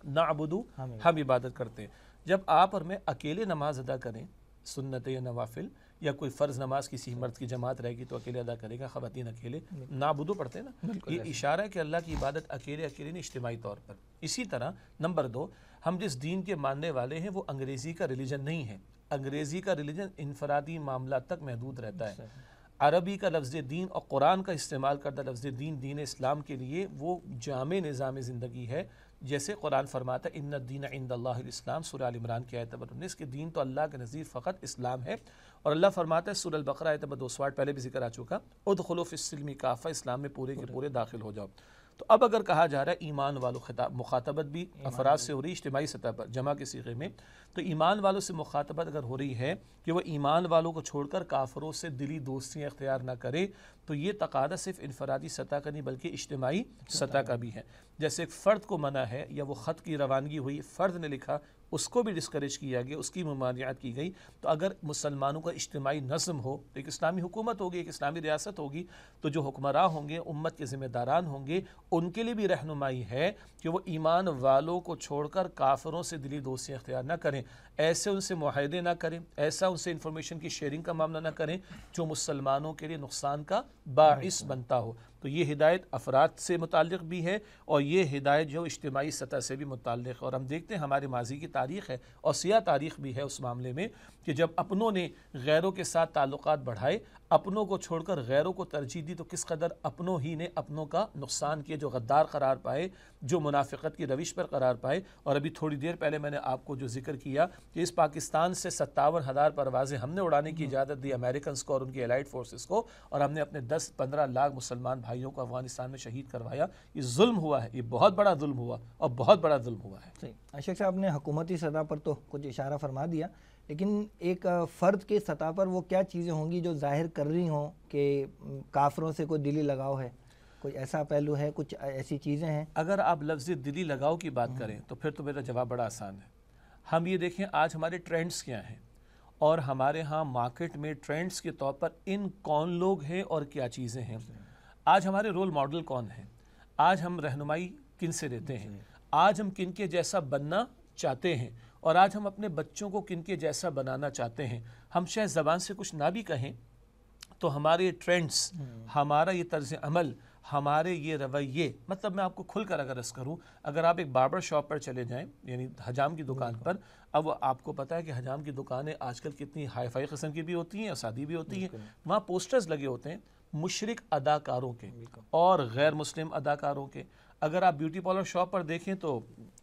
[SPEAKER 2] نعبدو ہم عبادت کرتے ہیں۔ جب آپ اور میں اکیلے نماز ادا کریں، سنت یا نوافل یا کوئی فرض نماز کسی مرد کی جماعت رہے گی تو اکیلے ادا کرے گا، خواتین اکیلے، نعبدو پڑھتے ہیں نا، یہ اشارہ ہے کہ اللہ کی عبادت اکیلے نہیں، اجتماعی طور پر۔ اسی طرح نمبر 2، ہم جس دین کے ماننے والے ہیں وہ انگریزی کا ریلیجن نہیں ہے۔ انگریزی کا ریلیجن انفرادی معاملات تک محدود رہتا ہے۔ عربی کا لفظ دین اور قرآن کا استعمال کردہ لفظ دین، دین اسلام کے لیے وہ جامع نظام زندگی ہے، جیسے قرآن فرماتا ہے ان الدین عند اللہ الاسلام، سورہ آل عمران کی آیت نمبر 19 کہ دین تو اللہ کے نزدیک فقط اسلام ہے، اور اللہ فرماتا ہے سورہ البقرہ آیت نمبر 208 پہلے بھی ذکر آ چکا، ادخلوا فی السلم کافہ، اسلام میں پورے کے پورے داخل ہو جاؤ۔ تو اب اگر کہا جا رہا ہے ایمان والوں، خطاب مخاطبت بھی افراد سے ہو رہی ہے اجتماعی سطح پر جمع کے صیغے میں، تو ایمان والوں سے مخاطبت اگر ہو رہی ہے کہ وہ ایمان والوں کو چھوڑ کر کافروں سے دلی دوستیاں اختیار نہ کرے، تو یہ تقاضا صرف انفرادی سطح کا نہیں بلکہ اجتماعی سطح کا بھی ہے۔ جیسے ایک فرد کو منع ہے، یا وہ خط کی روانگی ہوئی، فرد نے لکھا، اس کو بھی ڈسکریج کیا گیا، اس کی ممانعت کی گئی، تو اگر مسلمانوں کا اجتماعی نظم ہو، ایک اسلامی حکومت ہوگی، ایک اسلامی ریاست ہوگی، تو جو حکمراں ہوں گے، امت کے ذمہ داران ہوں گے، ان کے لیے بھی رہنمائی ہے کہ وہ ایمان والوں کو چھوڑ کر کافروں سے دلی دوستیاں اختیار نہ کریں، ایسے ان سے معاہدے نہ کریں، ایسا ان سے انفارمیشن کی شیئرنگ کا معاملہ نہ کریں جو مسلمانوں کے لیے نقصان کا باعث بنتا ہو۔ تو یہ ہدایت افراد سے متعلق بھی ہے اور یہ ہدایت جو اجتماعی سطح سے بھی متعلق ہے، اور ہم دیکھتے ہیں ہمارے ماضی کی تاریخ ہے اور سیاہ تاریخ بھی ہے اس معاملے میں کہ جب اپنوں نے غیروں کے ساتھ تعلقات بڑھائے، اپنوں کو چھوڑ کر غیروں کو ترجیح دی، تو کس قدر اپنوں ہی نے اپنوں کا نقصان کیا، جو غدار قرار پائے، جو منافقت کی روش پر قرار پائے۔ اور ابھی تھوڑی دیر پہلے میں نے آپ کو جو ذکر کیا کہ اس پاکستان سے 57,000 پروازیں ہم نے اڑانے کی اجازت دی امریکنز کو اور ان کی الائڈ فورسز کو، اور ہم نے اپنے 10-15 لاکھ مسلمان بھائیوں کو افغانستان میں شہید کروایا۔ یہ ظلم ہوا ہے، یہ بہت بڑا ظلم ہوا اور بہت بڑا ظلم ہوا ہے۔
[SPEAKER 1] صحیح، شیخ صاحب نے حکومتی سطح پر تو کچھ اشارہ فرما دیا، لیکن ایک فرد کے سطح پر وہ کیا چیزیں ہوں گی جو ظاہر کر رہی ہوں کہ کافروں سے کوئی دلی لگاؤ ہے؟ کوئی ایسا پہلو ہے، کچھ ایسی چیزیں ہیں؟
[SPEAKER 2] اگر آپ لفظ دلی لگاؤ کی بات کریں تو پھر تو میرا جواب بڑا آسان ہے۔ ہم یہ دیکھیں آج ہمارے ٹرینڈز کیا ہیں، اور ہمارے ہاں مارکیٹ میں ٹرینڈز کے طور پر ان کون لوگ ہیں اور کیا چیزیں ہیں۔ آج ہمارے رول ماڈل کون ہیں، آج ہم رہنمائی کن سے لیتے ہیں، آج ہم کن کے جیسا بننا چاہتے ہیں، اور آج ہم اپنے بچوں کو کن کے جیسا بنانا چاہتے ہیں۔ ہم شاید زبان سے کچھ نہ بھی کہیں تو ہمارے ٹرینڈز، ہمارا یہ طرز عمل، ہمارے یہ رویے، مطلب میں آپ کو کھل کر اگر عرض کروں، اگر آپ ایک باربر شاپ پر چلے جائیں، یعنی حجام کی دکان پر، اب آپ کو پتہ ہے کہ حجام کی دکانیں آج کل کتنی ہائی فائی قسم کی بھی ہوتی ہیں اور سادی بھی ہوتی ہیں، وہاں پوسٹرز لگے ہوتے ہیں مشرک اداکاروں کے اور غیر مسلم اداکاروں کے۔ اگر آپ بیوٹی پارلر شاپ پر دیکھیں تو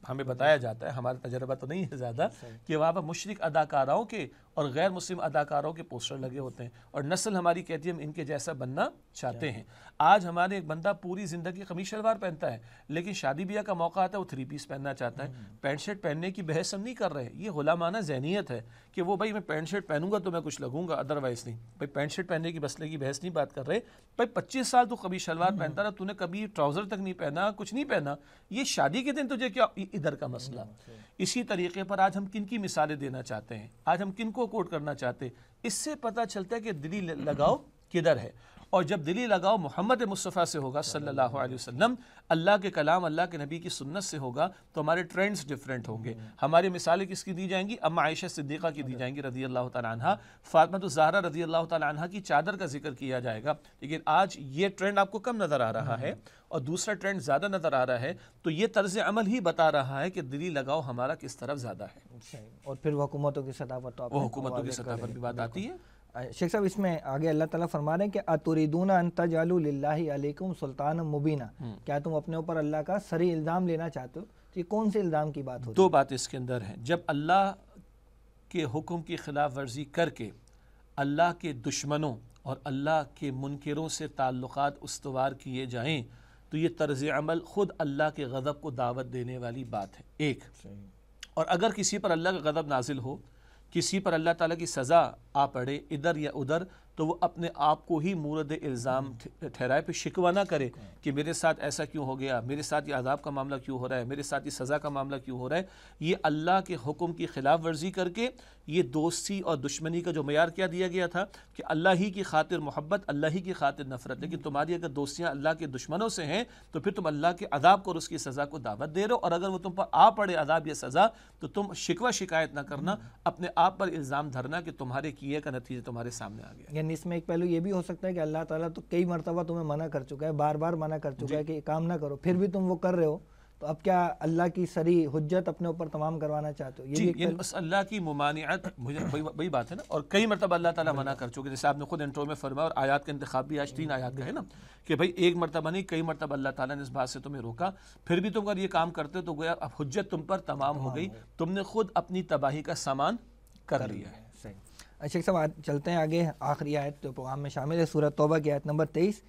[SPEAKER 2] ہمیں بتایا جاتا ہے، ہمارا تجربہ تو نہیں ہے زیادہ، کہ وہاں پر مشرک اداکاراؤں کے اور غیر مسلم اداکاروں کے پوسٹر لگے ہوتے ہیں، اور نسل ہماری کہتی ہے ہم ان کے جیسا بننا چاہتے ہیں۔ آج ہمارے ایک بندہ پوری زندگی قمیص شلوار پہنتا ہے، لیکن شادی بیاہ کا موقع آتا ہے وہ 3 پیس پہننا چاہتا ہے۔ پینٹ شرٹ پہننے کی بحث ہم نہیں کر رہے، یہ غلامانہ ذہنیت ہے کہ وہ بھائی میں پینٹ شرٹ پہنوں گا تو میں کچھ لگوں گا، ادروائز نہیں۔ بھائی پینٹ شرٹ پہننے کی مسئلے کی بحث نہیں بات کر رہے، بھائی 25 سال تو قمیص شلوار پہنتا رہا، تو نے کبھی ٹراؤزر تک نہیں پہنا، کچھ نہیں پہنا، یہ شادی کے دن تجھے کیا ادھر کا مسئلہ۔ اسی طریقے پر آج ہم کن کی مثالیں دینا چاہتے ہیں، آج ہم کن کو کوٹ کرنا چاہتے ہیں، اس سے پتہ چلتا ہے کہ دلی لگاؤ کدھر ہے۔ اور جب دلی لگاؤ محمد مصطفیٰ سے ہوگا صلی اللہ علیہ وسلم، اللہ کے کلام، اللہ کے نبی کی سنت سے ہوگا، تو ہمارے ٹرینڈز ڈیفرنٹ ہوں گے۔ ہماری مثالیں کس کی دی جائیں گی؟ اما عائشہ صدیقہ کی دی جائیں گی رضی اللہ تعالیٰ عنہ، فاطمہ الزہرا رضی اللہ تعالیٰ عنہ کی چادر کا ذکر کیا جائے گا۔ لیکن آج یہ ٹرینڈ آپ کو کم نظر آ رہا ہے اور دوسرا ٹرینڈ زیادہ نظر آ رہا ہے، تو یہ طرز عمل ہی بتا رہا ہے کہ دلی لگاؤ ہمارا کس طرف زیادہ ہے۔
[SPEAKER 1] اور پھر وہ حکومتوں کی سطح پر تو
[SPEAKER 2] وہ حکومتوں کی سطح پر بھی بات آتی ہے۔
[SPEAKER 1] شیخ صاحب اس میں آگے اللہ تعالیٰ فرما رہے ہیں کہ اتریدون ان تجعلوا للہ علیکم سلطانا مبینا، کیا تم اپنے اوپر اللہ کا صریح الزام لینا چاہتے ہو؟ یہ کون سے الزام کی بات ہوتی ہے؟
[SPEAKER 2] 2 باتیں اس کے اندر ہیں۔ جب اللہ کے حکم کی خلاف ورزی کر کے اللہ کے دشمنوں اور اللہ کے منکروں سے تعلقات استوار کیے جائیں تو یہ طرز عمل خود اللہ کے غضب کو دعوت دینے والی بات ہے ایک۔ اور اگر کسی پر اللہ کا غضب نازل ہو، کسی پر اللہ تعالیٰ کی سزا آ پڑے ادھر یا ادھر، تو وہ اپنے آپ کو ہی مورد الزام ٹھہرائے، پہ شکوہ نہ کرے کہ میرے ساتھ ایسا کیوں ہو گیا، میرے ساتھ یہ عذاب کا معاملہ کیوں ہو رہا ہے، میرے ساتھ یہ سزا کا معاملہ کیوں ہو رہا ہے۔ یہ اللہ کے حکم کی خلاف ورزی کر کے یہ دوستی اور دشمنی کا جو معیار کیا دیا گیا تھا کہ اللہ ہی کی خاطر محبت، اللہ ہی کی خاطر نفرت، لیکن تمہاری اگر دوستیاں اللہ کے دشمنوں سے ہیں تو پھر تم اللہ کے عذاب کو اور اس کی سزا کو دعوت دے رہے ہو، اور اگر وہ تم پر آ پڑے عذاب یا سزا تو تم شکوہ شکایت نہ کرنا، اپنے آپ پر الزام دھرنا کہ تمہارے کیے کا نتیجہ تمہارے سامنے آ گیا۔
[SPEAKER 1] یعنی اس میں ایک پہلو یہ بھی ہو سکتا ہے کہ اللہ تعالیٰ تو کئی مرتبہ تمہیں منع کر چکا ہے، بار بار منع کر چکا ہے کہ یہ کام نہ کرو، پھر بھی تم وہ کر رہے ہو، تو اب کیا اللہ کی صریح حجت اپنے اوپر تمام کروانا چاہتے ہو؟
[SPEAKER 2] جی، یعنی اس اللہ کی ممانعت، وہی بات ہے نا، اور کئی مرتبہ اللہ تعالیٰ منع کر چکے، جیسے آپ نے خود انٹرو میں فرمایا، اور آیات کا انتخاب بھی آج 3 آیات کا ہے نا، کہ بھائی ایک مرتبہ نہیں، کئی مرتبہ اللہ تعالیٰ نے اس بات سے تمہیں روکا، پھر بھی تم اگر یہ کام کرتے تو گویا اب حجت تم پر تمام ہو گئی، تم نے خود اپنی تباہی کا سامان کر لیا ہے۔
[SPEAKER 1] صحیح۔ شیخ صاحب چلتے ہیں آگے، آخری آیت جو پروگرام میں شامل ہے، سورۃ توبہ کی آیت نمبر 23۔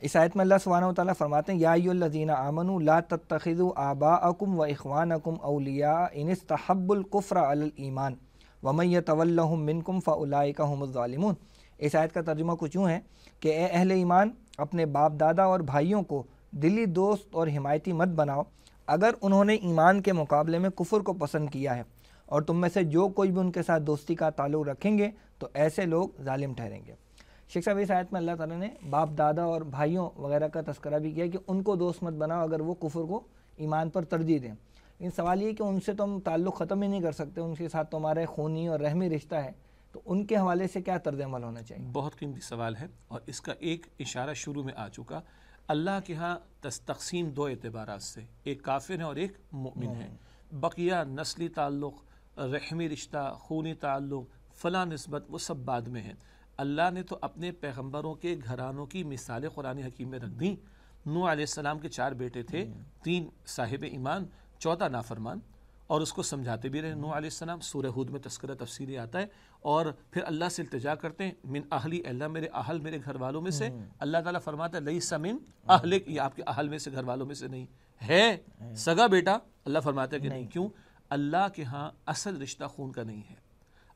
[SPEAKER 1] اس آیت میں اللہ سبحانہ و تعالیٰ فرماتے ہیں، یا ایھا الذین آمنوا لا تتخذوا آباءکم واخوانکم اولیاء ان استحبوا الکفر علی الایمان ومن یتولہم منکم فاولئک ھم الظالمون۔ اس آیت کا ترجمہ کچھ یوں ہے کہ اے اہل ایمان، اپنے باپ دادا اور بھائیوں کو دلی دوست اور حمایتی مت بناؤ اگر انہوں نے ایمان کے مقابلے میں کفر کو پسند کیا ہے، اور تم میں سے جو کوئی بھی ان کے ساتھ دوستی کا تعلق رکھیں گے تو ایسے لوگ ظالم ٹھہریں گے۔ شیخ صاحب اس آیت میں اللہ تعالیٰ نے باپ دادا اور بھائیوں وغیرہ کا تذکرہ بھی کیا کہ ان کو دوست مت بناؤ اگر وہ کفر کو ایمان پر ترجیح دیں۔ لیکن سوال یہ کہ ان سے تم تعلق ختم ہی نہیں کر سکتے، ان کے ساتھ تمہارا خونی اور رحمی رشتہ ہے، تو ان کے حوالے سے کیا طرز عمل ہونا چاہیے؟
[SPEAKER 2] بہت قیمتی سوال ہے، اور اس کا ایک اشارہ شروع میں آ چکا۔ اللہ کے ہاں تقسیم 2 اعتبارات سے، ایک کافر ہے اور ایک مومن ہے۔ بقیہ نسلی تعلق، رحمی رشتہ، خونی تعلق، فلاں نسبت، وہ سب بعد میں ہیں۔ اللہ نے تو اپنے پیغمبروں کے گھرانوں کی مثالیں قرآن حکیم میں رکھ دیں۔ نوح علیہ السلام کے 4 بیٹے تھے، 3 صاحب ایمان، 4 نافرمان، اور اس کو سمجھاتے بھی رہے نوح علیہ السلام۔ سورہ ہود میں تذکرہ تفصیلی آتا ہے، اور پھر اللہ سے التجا کرتے ہیں، من اہلی، اللہ میرے اہل، میرے گھر والوں میں سے۔ اللہ تعالیٰ فرماتا ہے لیس من اہلک، یہ آپ کے اہل میں سے، گھر والوں میں سے نہیں ہے، سگا بیٹا۔ اللہ فرماتا ہے کہ نہیں، کیوں؟ اللہ کے ہاں اصل رشتہ خون کا نہیں ہے،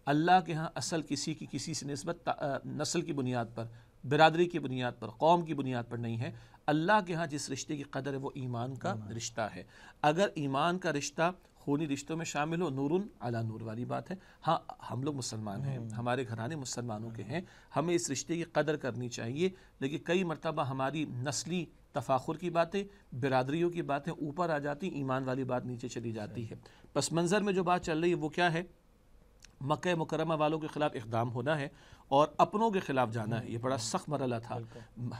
[SPEAKER 2] اللہ کے ہاں اصل کسی کی کسی سے نسبت نسل کی بنیاد پر، برادری کی بنیاد پر، قوم کی بنیاد پر نہیں ہے۔ اللہ کے ہاں جس رشتے کی قدر ہے وہ ایمان کا رشتہ ہے۔ اگر ایمان کا رشتہ خونی رشتوں میں شامل ہو، نورن علی نور والی بات ہے۔ ہاں ہم لوگ مسلمان ہیں، ہمارے گھرانے مسلمانوں کے ہیں، ہمیں اس رشتے کی قدر کرنی چاہیے، لیکن کئی مرتبہ ہماری نسلی تفاخر کی باتیں، برادریوں کی باتیں اوپر آ جاتی، ایمان والی بات نیچے چلی جاتی ہے۔ پس منظر میں جو بات چل رہی ہے وہ کیا ہے؟ مکہ مکرمہ والوں کے خلاف اقدام ہونا ہے اور اپنوں کے خلاف جانا ہے۔ یہ بڑا سخت مرحلہ تھا۔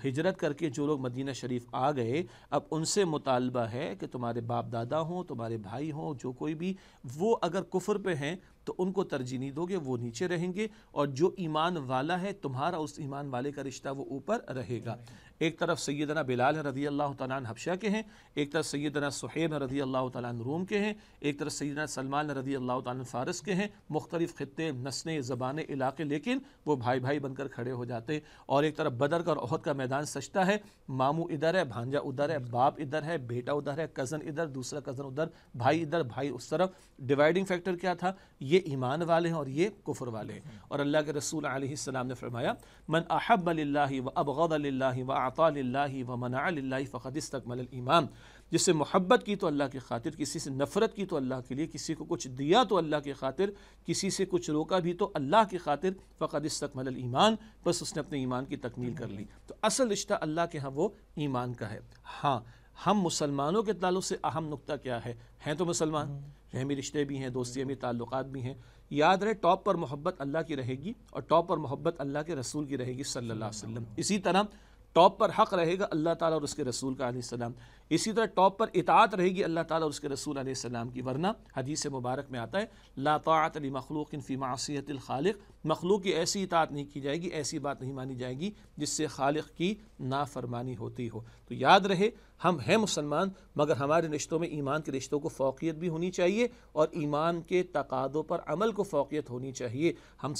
[SPEAKER 2] ہجرت کر کے جو لوگ مدینہ شریف آ گئے، اب ان سے مطالبہ ہے کہ تمہارے باپ دادا ہوں، تمہارے بھائی ہوں، جو کوئی بھی، وہ اگر کفر پہ ہیں تو ان کو ترجیح نہیں دو گے، وہ نیچے رہیں گے، اور جو ایمان والا ہے تمہارا اس ایمان والے کا رشتہ وہ اوپر رہے گا۔ ایک طرف سیدنا بلال رضی اللہ تعالیٰ عنہ حبشہ کے ہیں، ایک طرف سیدنا سہیب رضی اللہ تعالیٰ عنہ روم کے ہیں، ایک طرف سیدنا سلمان رضی اللہ تعالیٰ عنہ فارس کے ہیں۔ مختلف خطے، نسلیں، زبانیں، علاقے، لیکن وہ بھائی بھائی بن کر کھڑے ہو جاتے ہیں۔ اور ایک طرف بدر کا اور احد کا میدان سجتا ہے، ماموں ادھر ہے، بھانجا ادھر ہے، باپ ادھر ہے، بیٹا ادھر ہے، کزن ادھر، دوسرا کزن ادھر، بھائی ادھر، بھائی اس طرف۔ ڈیوائیڈنگ فیکٹر کیا تھا؟ یہ ایمان والے ہیں اور یہ کفر والے ہیں۔ اور اللہ کے رسول علیہ السلام نے فرمایا، من احب للہ وابغض للہ واعطى للہ ومنع للہ فقد استکمل الایمان۔ جس سے محبت کی تو اللہ کی خاطر، کسی سے نفرت کی تو اللہ کے لیے، کسی کو کچھ دیا تو اللہ کی خاطر، کسی سے کچھ روکا بھی تو اللہ کی خاطر، فقد استکمل الایمان، بس اس نے اپنے ایمان کی تکمیل کر لی۔ تو اصل رشتہ اللہ کے ہاں وہ ایمان کا ہے۔ ہاں ہم مسلمانوں کے تعلق سے اہم نقطہ کیا ہے؟ ہیں تو مسلمان، رحمی رشتے بھی ہیں، دوستی میں تعلقات بھی ہیں۔ یاد رہے ٹاپ پر محبت اللہ کی رہے گی، اور ٹاپ پر محبت اللہ کے رسول کی رہے گی صلی اللہ علیہ وسلم۔ اسی طرح ٹاپ پر حق رہے گا اللہ تعالیٰ اور اس کے رسول کا علیہ السلام۔ اسی طرح ٹاپ پر اطاعت رہے گی اللہ تعالیٰ اور اس کے رسول علیہ السلام کی، ورنہ حدیث مبارک میں آتا ہے لا طاعت لمخلوق فی معصیۃ الخالق، مخلوق کی ایسی اطاعت نہیں کی جائے گی، ایسی بات نہیں مانی جائے گی جس سے خالق کی نافرمانی ہوتی ہو۔ تو یاد رہے ہم ہیں مسلمان مگر ہمارے رشتوں میں ایمان کے رشتوں کو فوقیت بھی ہونی چاہیے اور ایمان کے تقاضوں پر عمل کو فوقیت ہونی چاہیے۔ ہم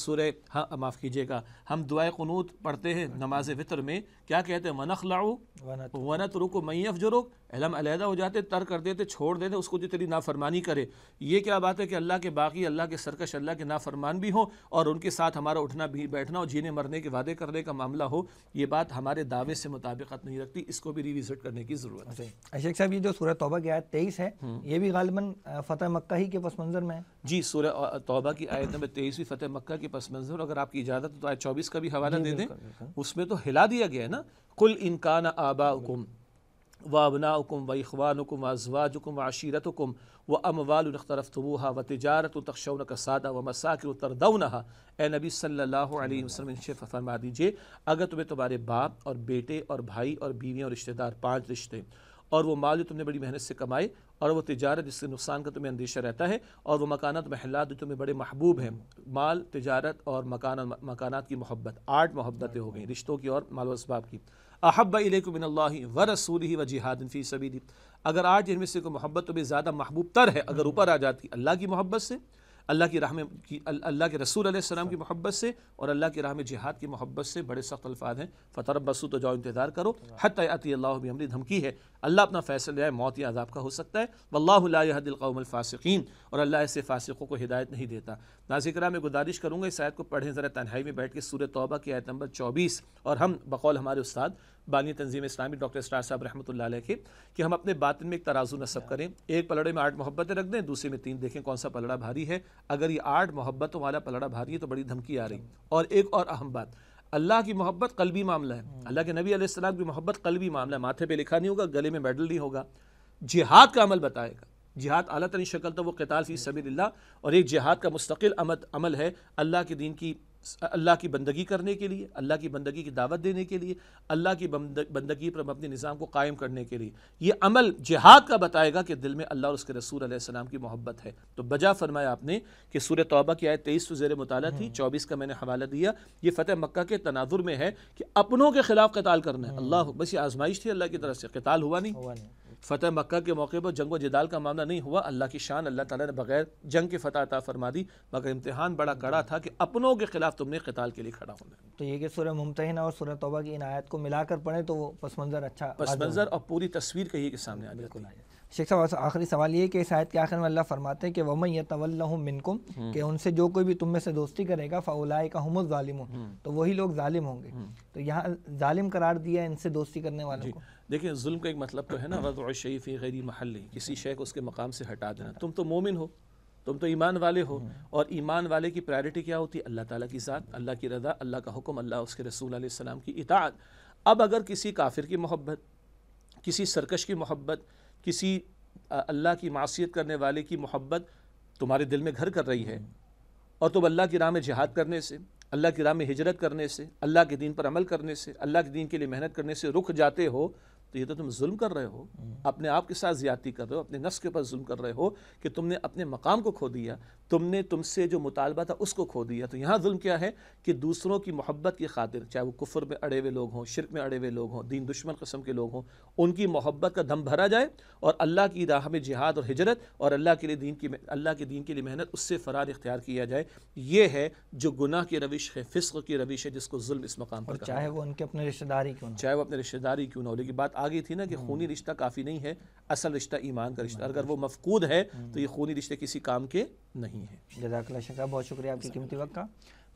[SPEAKER 2] معاف کیجیے گا، ہم دعائے قنوت پڑھتے ہیں نماز وتر میں، کیا کہتے ہیں؟ وَنَخْلَعُ وَنَتْرُكُ مَن يَفْجُرُكَ، ہم علیحدہ ہو جاتے، ترک کر دیتے، چھوڑ دیتے اس کو جو تیری نافرمانی کرے۔ یہ کیا بات ہے کہ اللہ کے باقی، اللہ کے سرکش، اللہ کے نافرمان بھی ہوں اور ان کے ساتھ ہمارا اٹھنا بھی بیٹھنا اور جینے مرنے کے وعدے کرنے کا معاملہ ہو، یہ بات ہمارے دعوے سے مطابقت نہیں رکھتی، اس کو بھی ریوزٹ کرنے کی ضرورت ہے۔
[SPEAKER 1] اشیخ صاحب، یہ جو سورہ توبہ کی آیت 23 ہے یہ بھی غالباً فتح مکہ ہی کے پس منظر میں ہے؟
[SPEAKER 2] جی، سورہ توبہ کی آیت نمبر 23 بھی فتح مکہ کے پس منظر، اگر آپ کی اجازت تو آیت 24 کا بھی حوالہ دے دیں۔ اس میں تو ہلا دیا گیا ہے نا، قُلْ إِنْ كَانَ آبَاؤُكُمْ وَأَبْنَاؤُكُمْ وَإِخْوَانُكُمْ وَأَزْوَاجُكُمْ وَعَشِيرَتُكُمْ وَأَمْوَالٌ اقْتَرَفْتُمُوهَا وَتِجَارَةٌ تَخْشَوْنَ كَسَادَهَا وَمَسَاكِنُ تَرْضَوْنَهَا، اے نبی صلی اللہ علیہ وسلم فرما دیجئے اگر تمہیں تمہارے باپ اور بیٹے اور بھائی اور بیویاں اور رشتہ دار، 5 رشتے، اور وہ مال جو تم نے بڑی محنت سے کمائے، اور وہ تجارت جس سے نقصان کا تمہیں اندیشہ رہتا ہے، اور وہ مکانات محلات جو تمہیں بڑے محبوب ہیں، مال، تجارت اور مکانات کی محبت، 8 محبتیں ہو گئیں، رشتوں کی اور مال و اسباب کی۔ احب الیکم من اللہ ورسولہ وجہاد فی سبیلہ، اگر آج ان میں سے کوئی محبت تمہیں زیادہ محبوب تر ہے، اگر اوپر آ جاتی اللہ کی محبت سے، اللہ کی راہ میں اللہ کے رسول علیہ السلام کی محبت سے اور اللہ کی راہ میں جہاد کی محبت سے، بڑے سخت الفاظ ہیں، فتربصوا، تو جاؤ انتظار کرو، حتی یأتی اللہ بامرہ، دھمکی ہے اللہ اپنا فیصلہ لے آئے، موت یا عذاب کا ہو سکتا ہے، واللہ لا یہدی القوم الفاسقین، اور اللہ ایسے فاسقوں کو ہدایت نہیں دیتا۔ ناظرین کرام، میں گزارش کروں گا اس آیت کو پڑھیں ذرا تنہائی میں بیٹھ کے، سورہ توبہ کی آیت نمبر 24، اور ہم بقول ہمارے استاد بانی تنظیم اسلامی ڈاکٹر اسرار صاحب رحمۃ اللہ علیہ کے، کہ ہم اپنے باطن میں ایک ترازو نصب کریں، ایک پلڑے میں 8 محبتیں رکھ دیں، دوسرے میں 3، دیکھیں کون سا پلڑا بھاری ہے۔ اگر یہ 8 محبتوں والا پلڑا بھاری ہے تو بڑی دھمکی آ رہی۔ اور ایک اور اہم بات، اللہ کی محبت قلبی معاملہ ہے، اللہ کے نبی علیہ السلام کی محبت قلبی معاملہ ہے، ماتھے پہ لکھا نہیں ہوگا، گلے میں میڈل نہیں ہوگا، جہاد کا عمل بتائے گا۔ جہاد اعلیٰ ترین شکل تو وہ قتال فی سبیل اللہ، اور ایک جہاد کا مستقل عمل ہے اللہ کے دین کی، اللہ کی بندگی کرنے کے لیے، اللہ کی بندگی کی دعوت دینے کے لیے، اللہ کی بندگی پر اپنے نظام کو قائم کرنے کے لیے۔ یہ عمل جہاد کا بتائے گا کہ دل میں اللہ اور اس کے رسول علیہ السلام کی محبت ہے۔ تو بجا فرمایا آپ نے کہ سورہ توبہ کی آیت 23 تو زیر مطالعہ تھی، 24 کا میں نے حوالہ دیا، یہ فتح مکہ کے تناظر میں ہے کہ اپنوں کے خلاف قتال کرنا ہے۔ اللہ، بس یہ آزمائش تھی اللہ کی طرف سے، قتال ہوا نہیں۔ فتح مکہ کے موقع پر جنگ و جدال کا معاملہ نہیں ہوا، اللہ کی شان، اللہ تعالیٰ نے بغیر جنگ کے فتح عطا فرما دی، مگر امتحان بڑا کڑا تھا کہ اپنوں کے خلاف تم نے قتال کے لیے کھڑا ہونا ہے۔
[SPEAKER 1] تو یہ کہ سورہ ممتحنہ اور سورہ توبہ کی ان آیات کو ملا کر پڑھیں تو وہ پس منظر اچھا،
[SPEAKER 2] پس منظر اور پوری تصویر کہیے کہ سامنے آ جاتی ہے۔
[SPEAKER 1] شیخ صاحب، آخری سوال یہ کہ اس آیت کے آخر میں اللہ فرماتے ہیں کہ وَمَن يَتَوَلَّهُم مِّنكُم، کہ ان سے جو کوئی بھی تم میں سے دوستی کرے گا فَأُولَٰئِکَ هُمُ الظَّالِمُونَ، تو وہی لوگ ظالم ہوں گے۔ تو یہاں ظالم قرار دیا ان سے دوستی کرنے والوں کو۔
[SPEAKER 2] دیکھیں، ظلم کا ایک مطلب تو ہے نا وضع الشیء فی غیر محلہ، کسی شے کو اس کے مقام سے ہٹا دینا۔ تم تو مومن ہو، تم تو ایمان والے ہو، اور ایمان والے کی پرائرٹی کیا ہوتی ہے؟ اللہ تعالیٰ کی ذات، اللہ کی رضا، اللہ کا حکم، اللہ اس کے رسول علیہ السلام کی اطاعت۔ اب اگر کسی کافر کی محبت، کسی سرکش کی محبت، کسی اللہ کی معصیت کرنے والے کی محبت تمہارے دل میں گھر کر رہی ہے، اور تم اللہ کی راہ میں جہاد کرنے سے، اللہ کی راہ میں ہجرت کرنے سے، اللہ کے دین پر عمل کرنے سے، اللہ کے دین کے لیے محنت کرنے سے رک جاتے ہو، تو یہ تو تم ظلم کر رہے ہو، اپنے آپ کے ساتھ زیادتی کر رہے ہو، اپنے نفس کے اوپر ظلم کر رہے ہو کہ تم نے اپنے مقام کو کھو دیا، تم سے جو مطالبہ تھا اس کو کھو دیا۔ تو یہاں ظلم کیا ہے کہ دوسروں کی محبت کی خاطر، چاہے وہ کفر میں اڑے ہوئے لوگ ہوں، شرک میں اڑے ہوئے لوگ ہوں، دین دشمن قسم کے لوگ ہوں، ان کی محبت کا دم بھرا جائے اور اللہ کی راہ میں جہاد اور ہجرت اور اللہ کے دین کے لیے محنت، اس سے فرار اختیار کیا جائے۔ یہ ہے جو گناہ کی روش ہے، فسق کی روش ہے، جس کو ظلم اس مقام پر،
[SPEAKER 1] چاہے وہ ان کے اپنے رشتہ داری کیوں نہ،
[SPEAKER 2] چاہے وہ اپنے رشتہ داری کیوں نہ ہو۔ لیکن بات آگئی تھی نا کہ خونی رشتہ کافی نہیں ہے، اصل رشتہ ایمان کا رشتہ، اگر وہ مفقود ہے تو یہ خونی رشتے کسی کام کے نہیں ہے۔
[SPEAKER 1] جزاک اللہ شکر، بہت شکریہ آپ کی قیمتی وقت کا۔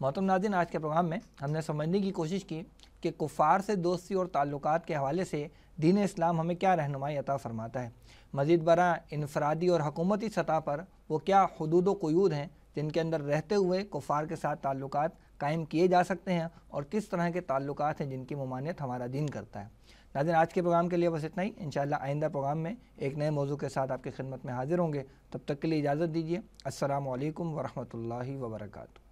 [SPEAKER 1] محترم ناظرین، آج کے پروگرام میں ہم نے سمجھنے کی کوشش کی کہ کفار سے دوستی اور تعلقات کے حوالے سے دین اسلام ہمیں کیا رہنمائی عطا فرماتا ہے، مزید برآں انفرادی اور حکومتی سطح پر وہ کیا حدود و قیود ہیں جن کے اندر رہتے ہوئے کفار کے ساتھ تعلقات قائم کیے جا سکتے ہیں، اور کس طرح کے تعلقات ہیں جن کی ممانعت ہمارا دین کرتا ہے۔ ناظرین، آج کے پروگرام کے لیے بس اتنا ہی، انشاءاللہ آئندہ پروگرام میں ایک نئے موضوع کے ساتھ آپ کی خدمت میں حاضر ہوں گے۔ تب تک کے لیے اجازت دیجیے۔ السلام علیکم ورحمۃ اللہ وبرکاتہ۔